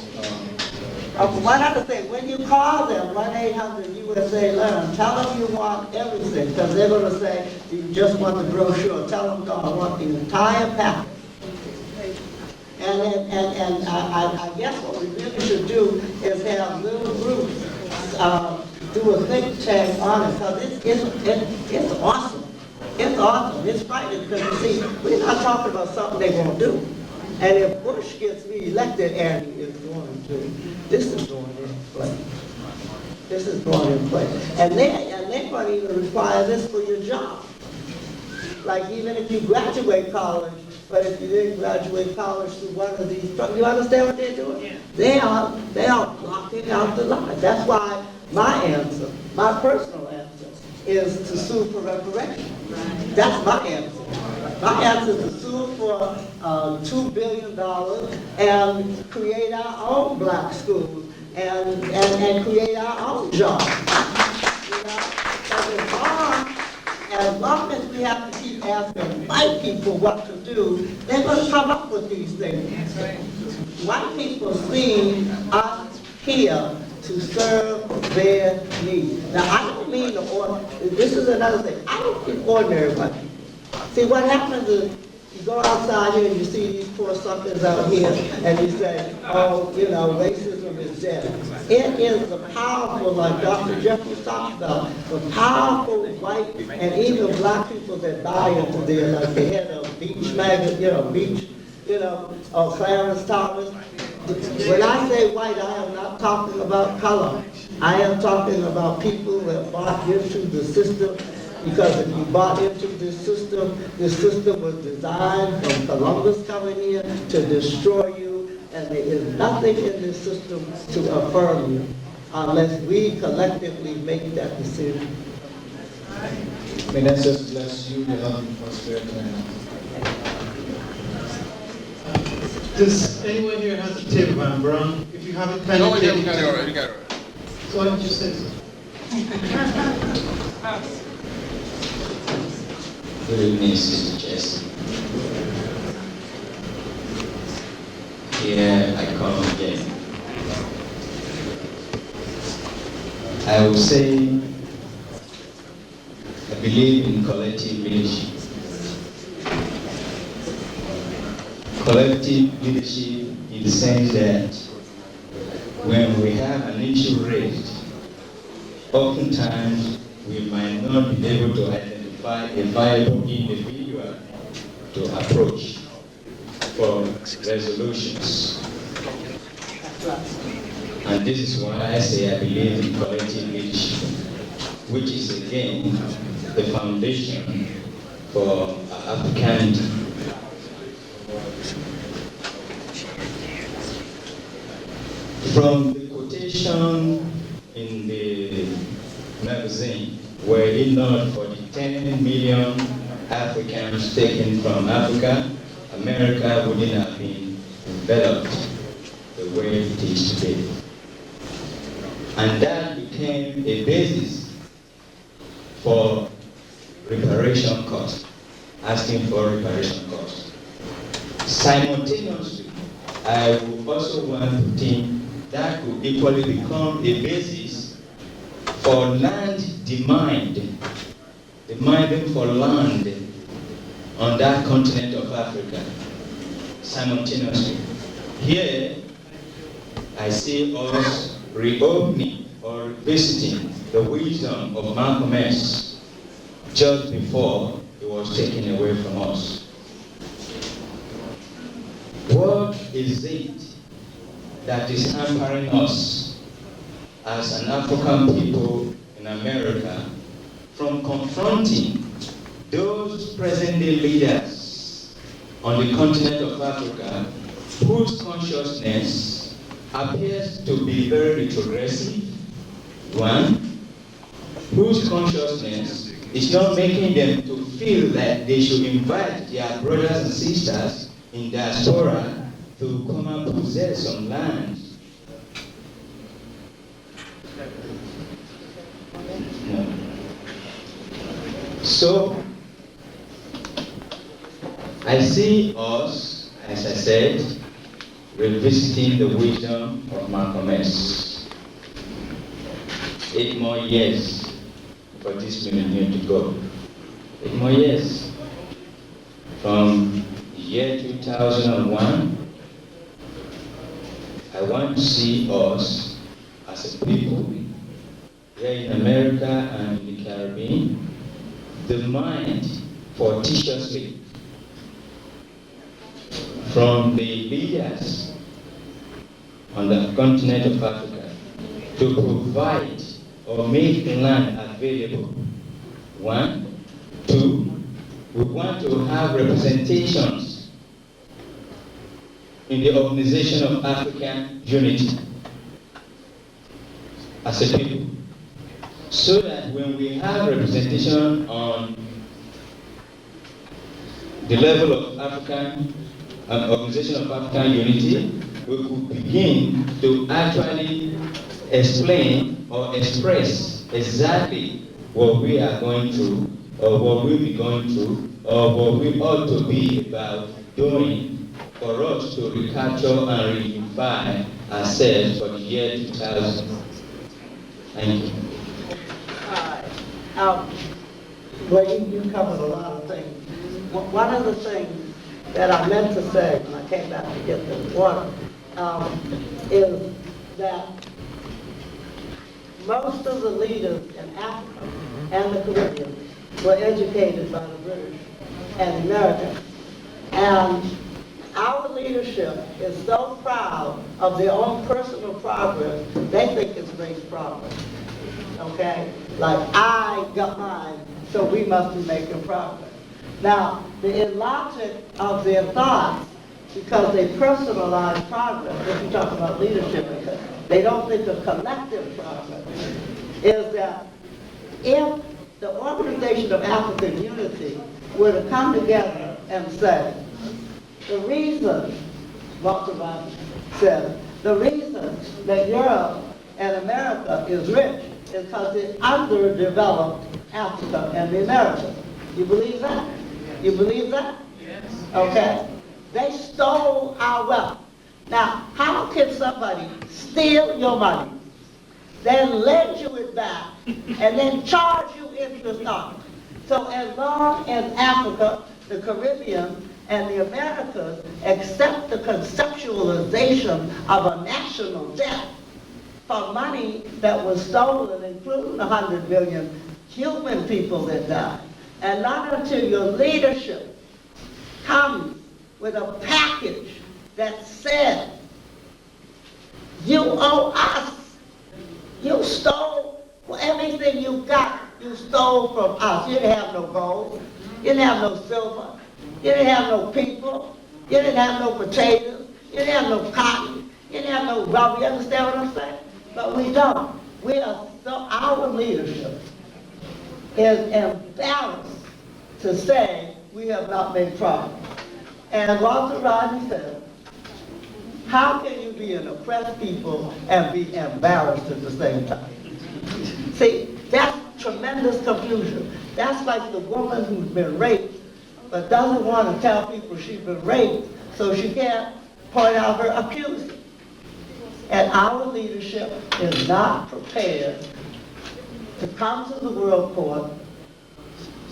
One other thing, when you call them, 1-800-USA-LEARN, tell them you want everything, because they're going to say, do you just want the brochure? Tell them, no, I want the entire package. And I guess what we really should do is have little groups do a think tank on it, because it's awesome. It's awesome. It's frightening, because you see, we're not talking about something they won't do. And if Bush gets reelected, and he is going to, this is going in place. This is going in place. And they're going to even require this for your job. Like even if you graduate college, but if you didn't graduate college through one of these, you understand what they're doing? Yeah. They are blocking out the line. That's why my answer, my personal answer, is to sue for reparation. That's my answer. My answer is to sue for $2 billion and create our own black schools and create our own jobs. You know? As long as we have to keep asking white people what to do, they're going to come up with these things. Right. White people see us here to serve their needs. Now, I don't mean this is another thing. I don't mean ordinary white people. See, what happens is you go outside here and you see these poor suckers out here and you say, oh, you know, racism is dead. It is the powerful, like Dr. Jeffries talked about, the powerful white and even black people that buy into there, like the head of Beach magazine, or Clarence Thomas. When I say white, I am not talking about color. I am talking about people that bought into the system. Because if you bought into this system was designed from Columbus coming here to destroy you, and there is nothing in this system to affirm you unless we collectively make that decision. May that just bless you, the love and prosperity. Does anyone here has a tip, Van Brown? If you have it, can you take it? You got it already. So I just said so. Good evening, Sister Jesse. Here I come again. I will say, I believe in collective leadership. Collective leadership in the sense that when we have an issue raised, oftentimes we might not be able to identify a viable individual to approach for resolutions. And this is why I say I believe in collective leadership, which is again the foundation for Africanity. From the quotation in the magazine, were it not for the 10 million Africans taken from Africa, America wouldn't have been developed the way it is today. And that became a basis for reparation costs, asking for reparation costs. Simultaneously, I would also want to think that could equally become a basis for land demanding for land on that continent of Africa simultaneously. Here, I see us reopening or visiting the wisdom of Malcolm X just before it was taken away from us. What is it that is hampering us as an African people in America from confronting those present-day leaders on the continent of Africa whose consciousness appears to be very retrogressive? One, whose consciousness is not making them to feel that they should invite their brothers and sisters in diaspora to come and possess some land. No. So, I see us, as I said, revisiting the wisdom of Malcolm X. 8 more years for this millennium to go. 8 more years. From the year 2001, I want to see us as a people here in America and in the Caribbean, the mind fortitiously from the leaders on the continent of Africa to provide or make land available. 1, 2, we want to have representations in the Organization of African Unity as a people, so that when we have representation on the level of African Organization of African Unity, we could begin to actually explain or express exactly what we are going through, or what we'll be going through, or what we ought to be about doing for us to recapture and reunify ourselves for the year 2000. Thank you. Well, you covered a lot of things. One of the things that I meant to say when I came back to get the water is that most of the leaders in Africa and the Caribbean were educated by the British and Americans. And our leadership is so proud of their own personal progress, they think it's great progress. Okay? Like, I got mine, so we must be making progress. Now, the illogic of their thoughts, because they personalize progress, if you talk about leadership, because they don't think of collective progress, is that if the Organization of African Unity were to come together and say, the reason, Walter Rodney said, the reason that Europe and America is rich is because it underdeveloped Africa and the Americas. You believe that? You believe that? Yes. Okay. They stole our wealth. Now, how can somebody steal your money, then lend you it back, and then charge you interest on it? So as long as Africa, the Caribbean, and the Americas accept the conceptualization of a national debt for money that was stolen, including 100 million human people that died, and not until your leadership comes with a package that said, you owe us. You stole everything you got. You stole from us. You didn't have no gold. You didn't have no silver. You didn't have no people. You didn't have no potatoes. You didn't have no cotton. You didn't have no rubber. You understand what I'm saying? But we don't. We are so, our leadership is embarrassed to say we have not made progress. And Walter Rodney said, how can you be an oppressed people and be embarrassed at the same time? See, that's tremendous confusion. That's like the woman who's been raped but doesn't want to tell people she's been raped, so she can't point out her accuser. And our leadership is not prepared to come to the World Court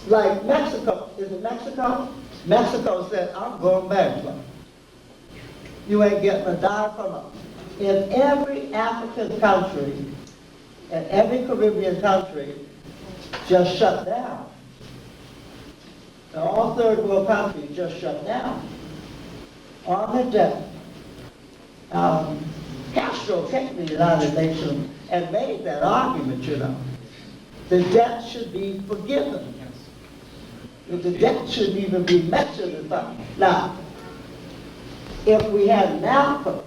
like Mexico. Is it Mexico? Mexico said, I'm going bankrupt. You ain't getting a dime from us. In every African country and every Caribbean country just shut down. And all third world countries just shut down on the debt. Castro came to the United Nations and made that argument, you know. The debt should be forgiven. The debt shouldn't even be mentioned in fact. Now, if we had Malcolm,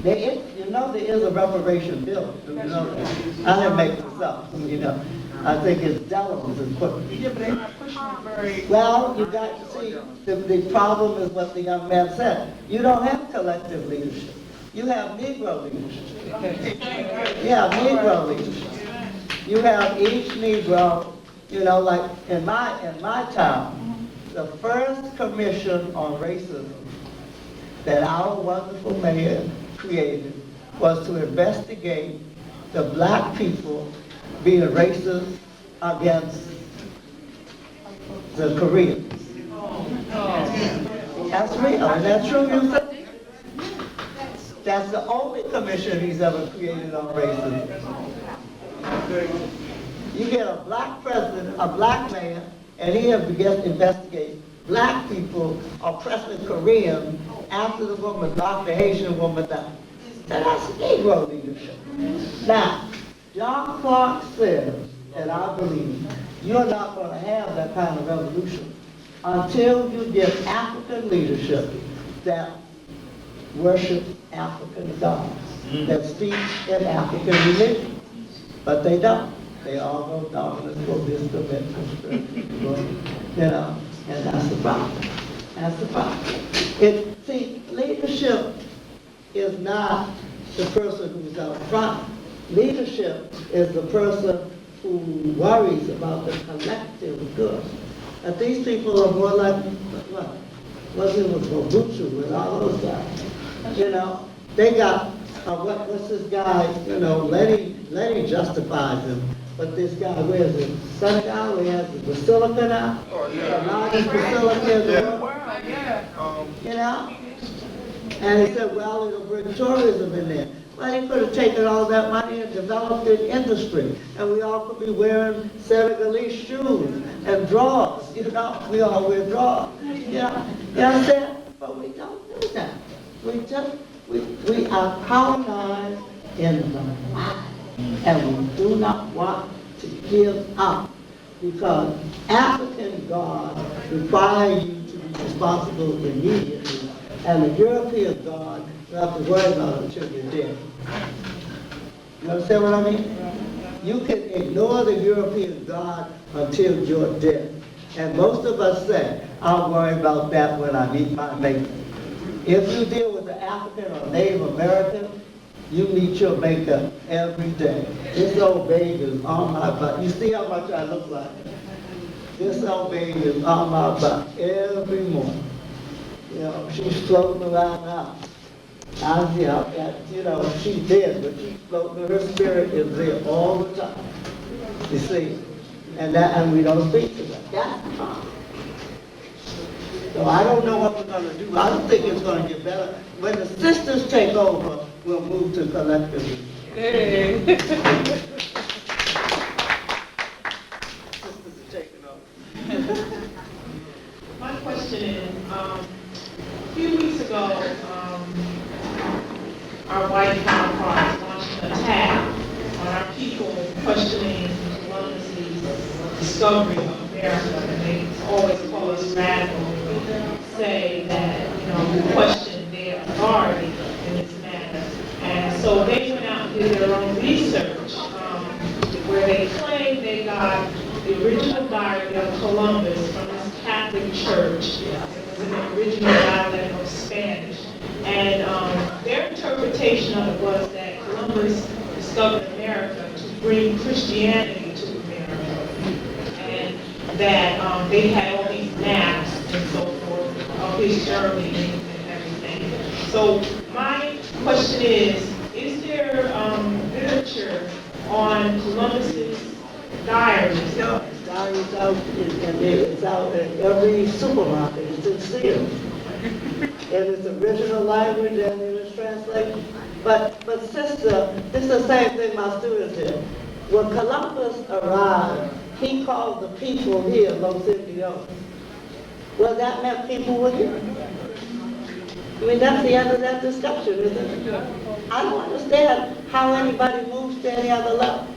you know there is a reparation bill. You know that? I didn't make this up, you know. I think it's Delaware's equivalent. Yeah, but they're not pushing it very. Well, you got to see, the problem is what the young man said. You don't have collective leadership. You have Negro leadership. You have Negro leadership. You have each Negro, you know, like in my town, the first commission on racism that our wonderful mayor created was to investigate the black people being racist against the Koreans. That's real, and that's true, you said? That's the only commission he's ever created on racism. You get a black president, a black mayor, and he begins to investigate black people oppressing Koreans after the woman, after the Haitian woman died. That's Negro leadership. Now, John Clark says, and I believe, you're not going to have that kind of revolution until you get African leadership that worship African gods, that speak in African religion. But they don't. They all go dominant for this you know, and that's the problem. That's the problem. See, leadership is not the person who's out front. Leadership is the person who worries about the collective good. And these people are more like, what's it with Mobutu and all those guys? You know, they got, what's this guy, you know, Lenny justifies him. But this guy, where is it? Senegal, he has the basilica now? Oh, yeah. The largest basilica in the world. You know? And he said, well, it'll bring tourism in there. Well, he could have taken all that money and developed an industry. And we all could be wearing Senegalese shoes and drawers. You know, we all wear drawers. You know what I'm saying? But we don't do that. We are colonized in the mind. And we do not want to give up because African gods require you to be responsible immediately, and the European god you have to worry about until you're dead. You understand what I mean? You can ignore the European god until you're dead. And most of us say, I'll worry about that when I meet my mate. If you deal with the African or Native American, you meet your maker every day. This old baby is on my butt. You see how much I look like? This old baby is on my butt every morning. You know, she's floating around now. I see how that, you know, she's dead, but she's floating, her spirit is there all the time. You see? And we don't speak to that. That's the problem. So I don't know what we're going to do. I don't think it's going to get better. When the sisters take over, we'll move to collectivism. Hey. Sisters are taking over. My question is, a few weeks ago, our white counterparts launched an attack on our people questioning Columbus's discovery of America, and they always call us radical, say that, you know, we question their authority in this matter. And so they went out and did their own research, where they claimed they got the original diary of Columbus from this Catholic church. It was an original dialect of Spanish. And their interpretation of it was that Columbus discovered America to bring Christianity to America. And that they had all these maps and so forth of his journey and everything. So my question is there literature on Columbus's diaries? No, his diary's out, and it's out at every supermarket. It's in Sears. in its original language and in its translation. But sister, this is the same thing my students did. When Columbus arrived, he called the people here Los Indios. Well, that meant people were here. I mean, that's the end of that discussion, isn't it? I don't understand how anybody moves to any other level.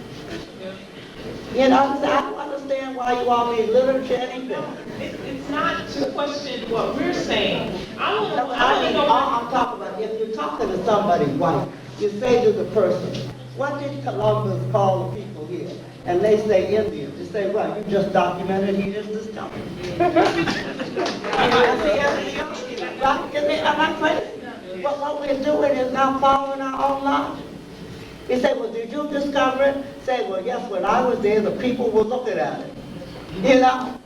You know, I don't understand why you all need literature, anything. It's not to question what we're saying. I want No, to know. I'm talking about, if you're talking to somebody white, you say to the person, what did Columbus call the people here? And they say Indians. You say, well, you just documented he didn't discover. I'm not crazy. But what we're doing is now following our own logic. You say, well, did you discover it? Say, well, yes, when I was there, the people were looking at it. You know?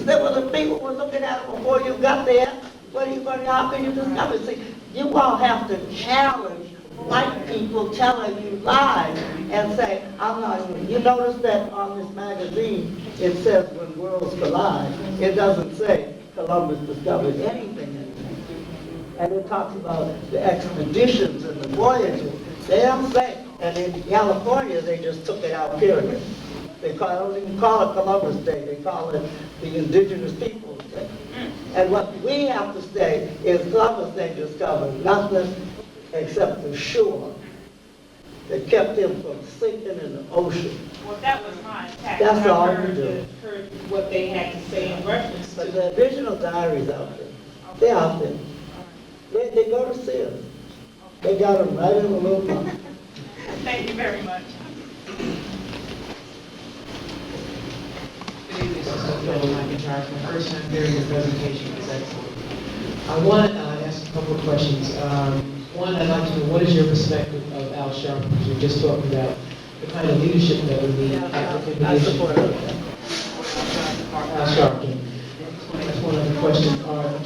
Say, well, the people were looking at it before you got there. What are you going to, how can you discover it? See, you all have to challenge white people telling you lies and say, I'm not, you notice that on this magazine, it says when worlds collide. It doesn't say Columbus discovered anything. And it talks about the expeditions and the voyages. They don't say, and in California, they just took it out, period. They don't even call it Columbus Day, they call it the Indigenous Peoples Day. And what we have to say is Columbus Day discovered nothing except the shore that kept him from sinking in the ocean. Well, that was my attack. That's I all heard you do. Heard what they had to say in reference But to. the original diaries out there, they're out there. They go to see us. They got them right in the little book. Thank you very much. Good evening, Mr. Phil McIntyre. My first time hearing your presentation is excellent. I want to ask a couple of questions. One, I'd like to know, what is your perspective of Al Sharpton? Because we just talked about the kind of leadership that we need. I support it. Al Sharpton. That's one of the questions.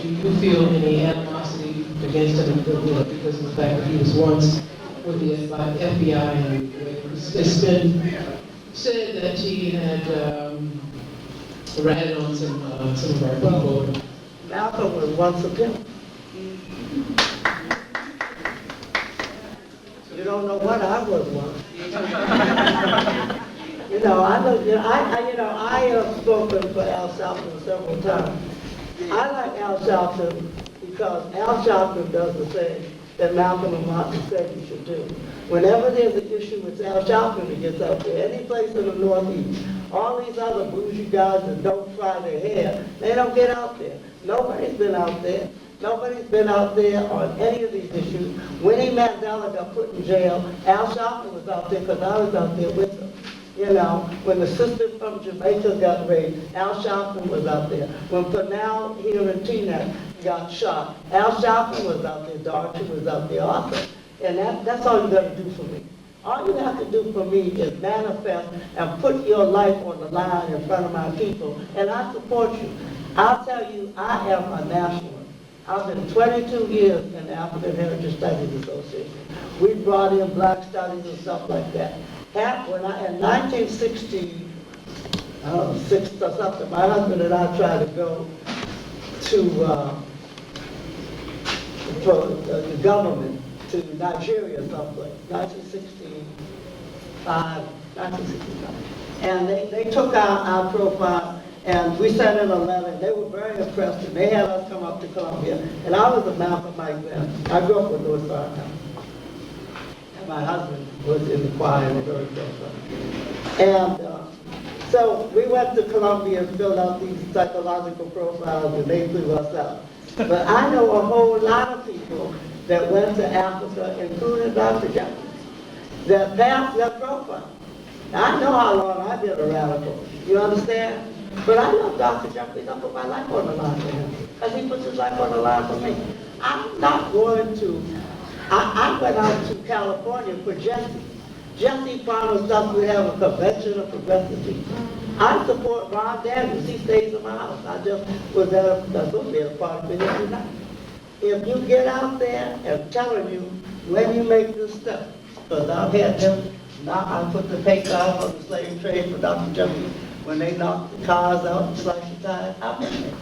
Do you feel any animosity against him because of the fact that he was once with the FBI and it's been said that he had ratted on some of our people? Malcolm was once a pimp. You don't know what I was once. I have spoken for Al Sharpton several times. I like Al Sharpton because Al Sharpton does the thing that Malcolm and Martin said he should do. Whenever there's an issue with Al Sharpton, he gets out there. Any place in the Northeast, all these other bougie guys that don't fry their hair, they don't get out there. Nobody's been out there. Nobody's been out there on any of these issues. Winnie Mandela got put in jail. Al Sharpton was out there because I was out there with him. You know, when the sister from Jamaica got raped, Al Sharpton was out there. When Pernell here in Teaneck got shot, Al Sharpton was out there, Darcy was out there also. And that's all you got to do for me. All you have to do for me is manifest and put your life on the line in front of my people, and I support you. I'll tell you, I am a nationalist. I've been 22 years in the African Heritage Studies Association. We brought in black studies and stuff like that. In 1960, six or something, my husband and I tried to go to the government to Nigeria someplace, 1965. And they took our profile and we sent in a letter. They were very impressed and they had us come up to Columbia. And I was a Malcolmite then. I grew up with North Carolina. My husband was in the choir in the very first one. And so we went to Columbia and filled out these psychological profiles and they threw us out. But I know a whole lot of people that went to Africa, including Dr. Jeffries, that passed their profile. Now, I know how long I've been a radical. You understand? But I love Dr. Jeffries. I put my life on the line for him because he puts his life on the line for me. I'm not going to. I went out to California for Jesse. Jesse promised us we'd have a convention of progressive people. I support Ron Daniels. He stays in my house. I just was that's supposed to be a part of it every night. If you get out there and telling you when you make this stuff, because I've had them, now I put the paper out on the slave trade for Dr. Jeffries when they knocked the cars out and sliced the tires. I've been there.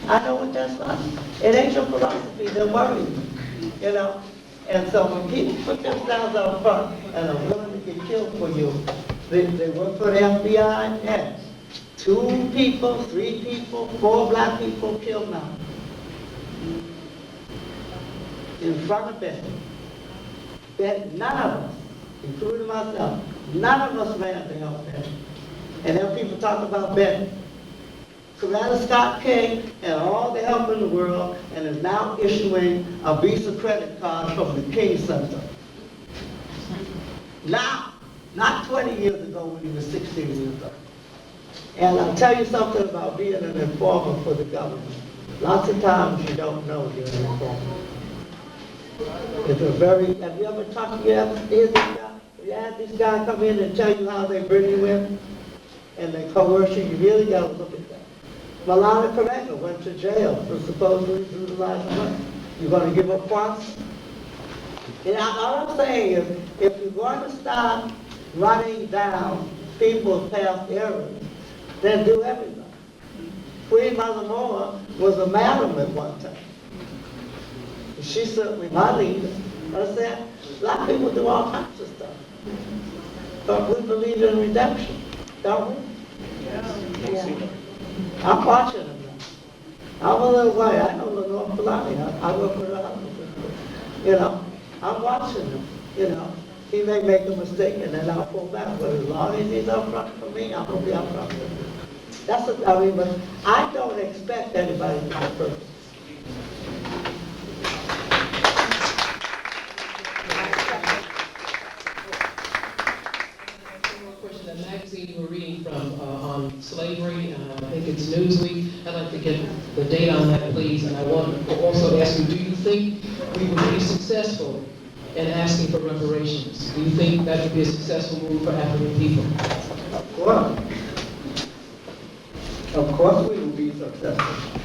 I know what that's like. It ain't your philosophy that worries me, you know? And so when people put themselves out front and are willing to get killed for you, they work for the FBI, yes. 2 people, 3 people, 4 black people killed now. In front of them. That none of us, including myself, none of us ran to help them. And then people talk about Betty. Coretta Scott King and all the help in the world and is now issuing a Visa credit card from the King Center. Now, not 20 years ago when he was 16 years old. And I'll tell you something about being an informer for the government. Lots of times you don't know you're an informer. It's a very, have you ever talked to this guy? You had this guy come in and tell you how they bring you in and they coerce you, you really got to look at that. Malala Karenga went to jail for supposedly brutalizing women. You're going to give up funds? And all I'm saying is, if you're going to start running down people's past errors, then do everything. Queen Mother Moore was a madam at one time. She's certainly my leader. I said, black people do all kinds of stuff. But we believe in redemption, don't we? Yeah. I'm watching them now. I'm a little white. I know Lenore Fulani. I work with her husband. You know, I'm watching him. You know, he may make a mistake and then I'll pull back. But as long as he's up front for me, I'm going to be up front for him. That's what I mean, but I don't expect anybody to be perfect. The magazine you were reading from on slavery, I think it's Newsweek. I'd like to get the date on that, please. And I want to also ask you, do you think we would be successful in asking for reparations? Do you think that would be a successful move for African people? Of course. Of course we will be successful.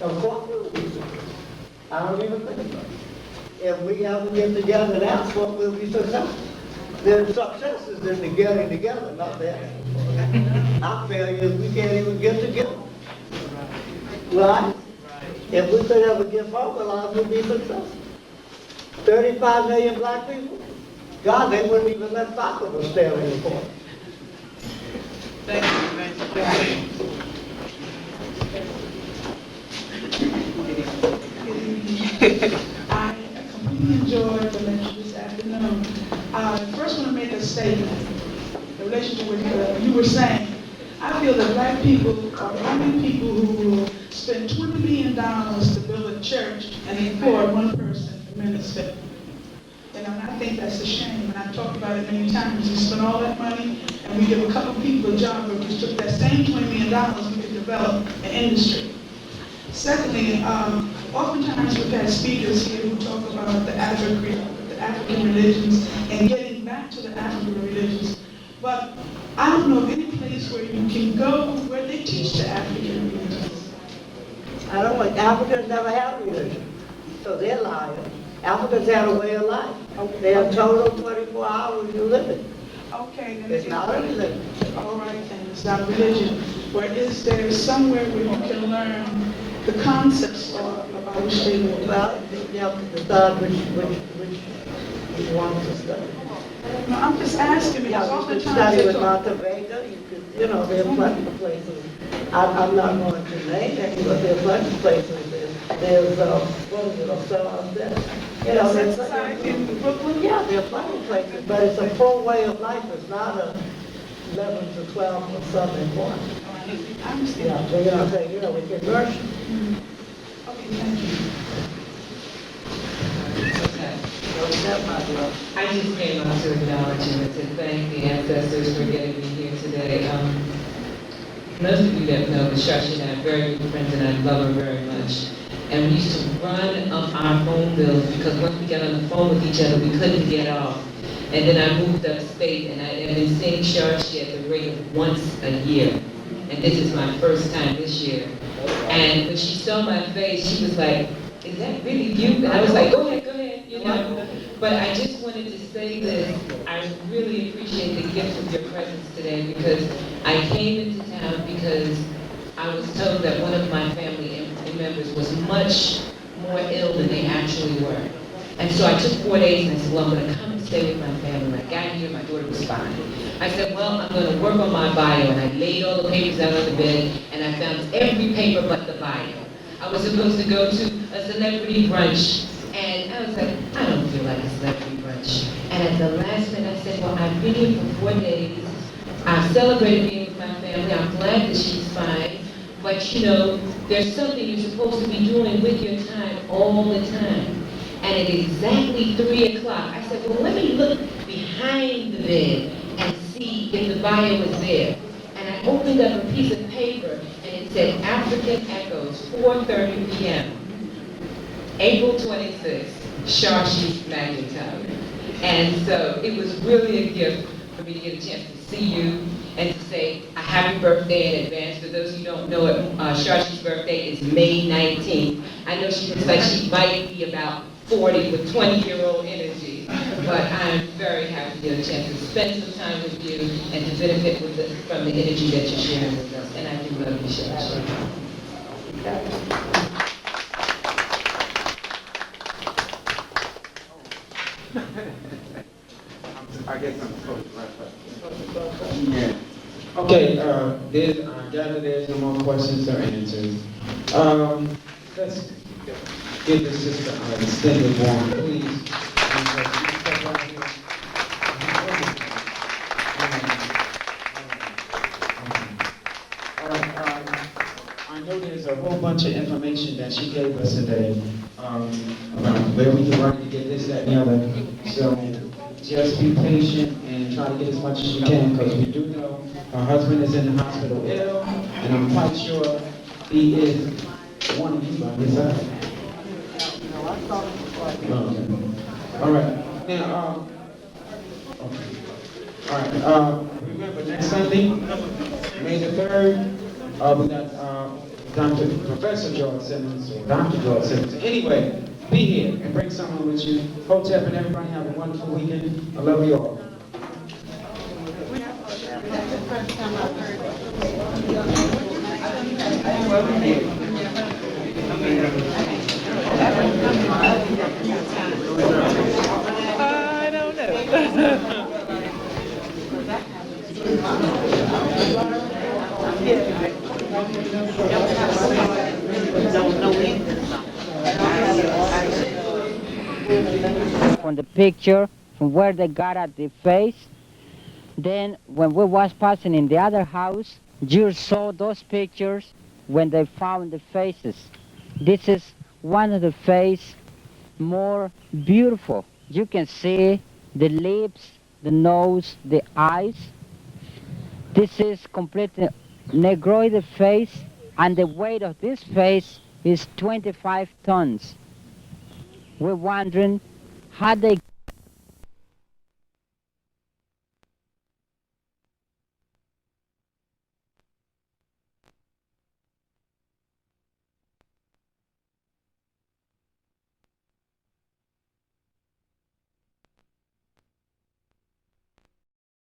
Of course we will be successful. I don't even think about it. If we ever get together and ask for it, we'll be successful. The success is in the getting together, not the asking. Our failure is we can't even get together. Right? If we could ever get mobilized, we'd be successful. 35 million black people? God, they wouldn't even let soccer was stay in the corner. Thank you. I completely enjoyed the lecture this afternoon. I first want to make a statement in relationship with you were saying. I feel that black people are the only people who will spend $20 million to build a church and employ one person to minister. And I think that's a shame. And I've talked about it many times. We spend all that money and we give a couple people a job, but we took that same $20 million, we could develop an industry. Secondly, oftentimes we've had speakers here who talk about the African religions and getting back to the African religions. But I don't know of any place where you can go where they teach the African religions. I don't know, Africans never had religion, so they're lying. Africans had a way of life. They have total 24 hours you live it. Okay, then It's not a religion. All right, then it's not religion. But is there somewhere where you can learn the concepts about which they live? Well, you have to decide which you want to study. No, I'm just asking because Yeah, all you the could time study they with talk. Martha Vega, you could, there are plenty of places. I'm not going to name any, but there are plenty of places. There's what is it, there's Society in Brooklyn? yeah, there are plenty of places, but it's a full way of life. It's not a 11 to 12 or Sunday morning. I understand. Yeah, so we can immerse you. Okay, thank you. I just came out to acknowledge and to thank the ancestors for getting me here today. Most of you that know that Shashi and I are very good friends and I love her very much. And we used to run up our phone bills because once we got on the phone with each other, we couldn't get off. And then I moved upstate and I have been seeing Shashi at the rate of once a year. And this is my first time this year. And when she saw my face, she was like, "Is that really you?" And I was like, go ahead, you know. But I just wanted to say this. I really appreciate the gift of your presence today because I came into town because I was told that one of my family members was much more ill than they actually were. And so I took 4 days and I said, well, I'm going to come and stay with my family. When I got here, my daughter was fine. I said, well, I'm going to work on my bio. And I laid all the papers out on the bed, and I found every paper but the bio. I was supposed to go to a celebrity brunch, and I was like, I don't feel like a celebrity brunch. And at the last minute, I said, well, I've been here for 4 days. I've celebrated being with my family. I'm glad that she's fine. But, you know, there's something you're supposed to be doing with your time all the time. And at exactly 3 o'clock, I said, well, let me look behind the bed and see if the bio was there. And I opened up a piece of paper, and it said, African Echoes, 4:30 p.m., April 26th, Sharshi's Magnetone. And so it was really a gift for me to get a chance to see you and to say a happy birthday in advance. For those who don't know it, Sharshi's birthday is May 19th. I know she looks like she might be about 40 with 20-year-old energy, but I'm very happy to get a chance to spend some time with you and to benefit from the energy that you're sharing with us. And I do love you, Shashi. I guess I'm supposed to wrap up. Yeah. Okay, I gather there's no more questions or answers. Let's give the sister an extended warm, please. All right, I know there's a whole bunch of information that she gave us today about where we can run to get this, that, and the other. So just be patient and try to get as much as you can, because we do know her husband is in the hospital ill, and I'm quite sure he is one of you by his side. Okay. All right. Now, okay. All right. Remember, next Sunday, May the 3rd, we got Professor George Simmons, or Dr. George Simmons. Anyway, be here and bring someone with you. Hotep and everybody have a wonderful weekend. I love you all. I don't know. From the picture, from where they got at the face. Then when we was passing in the other house, you saw those pictures when they found the faces. This is one of the face more beautiful. You can see the lips, the nose, the eyes. This is completely negroid face, and the weight of this face is 25 tons. We're wondering how they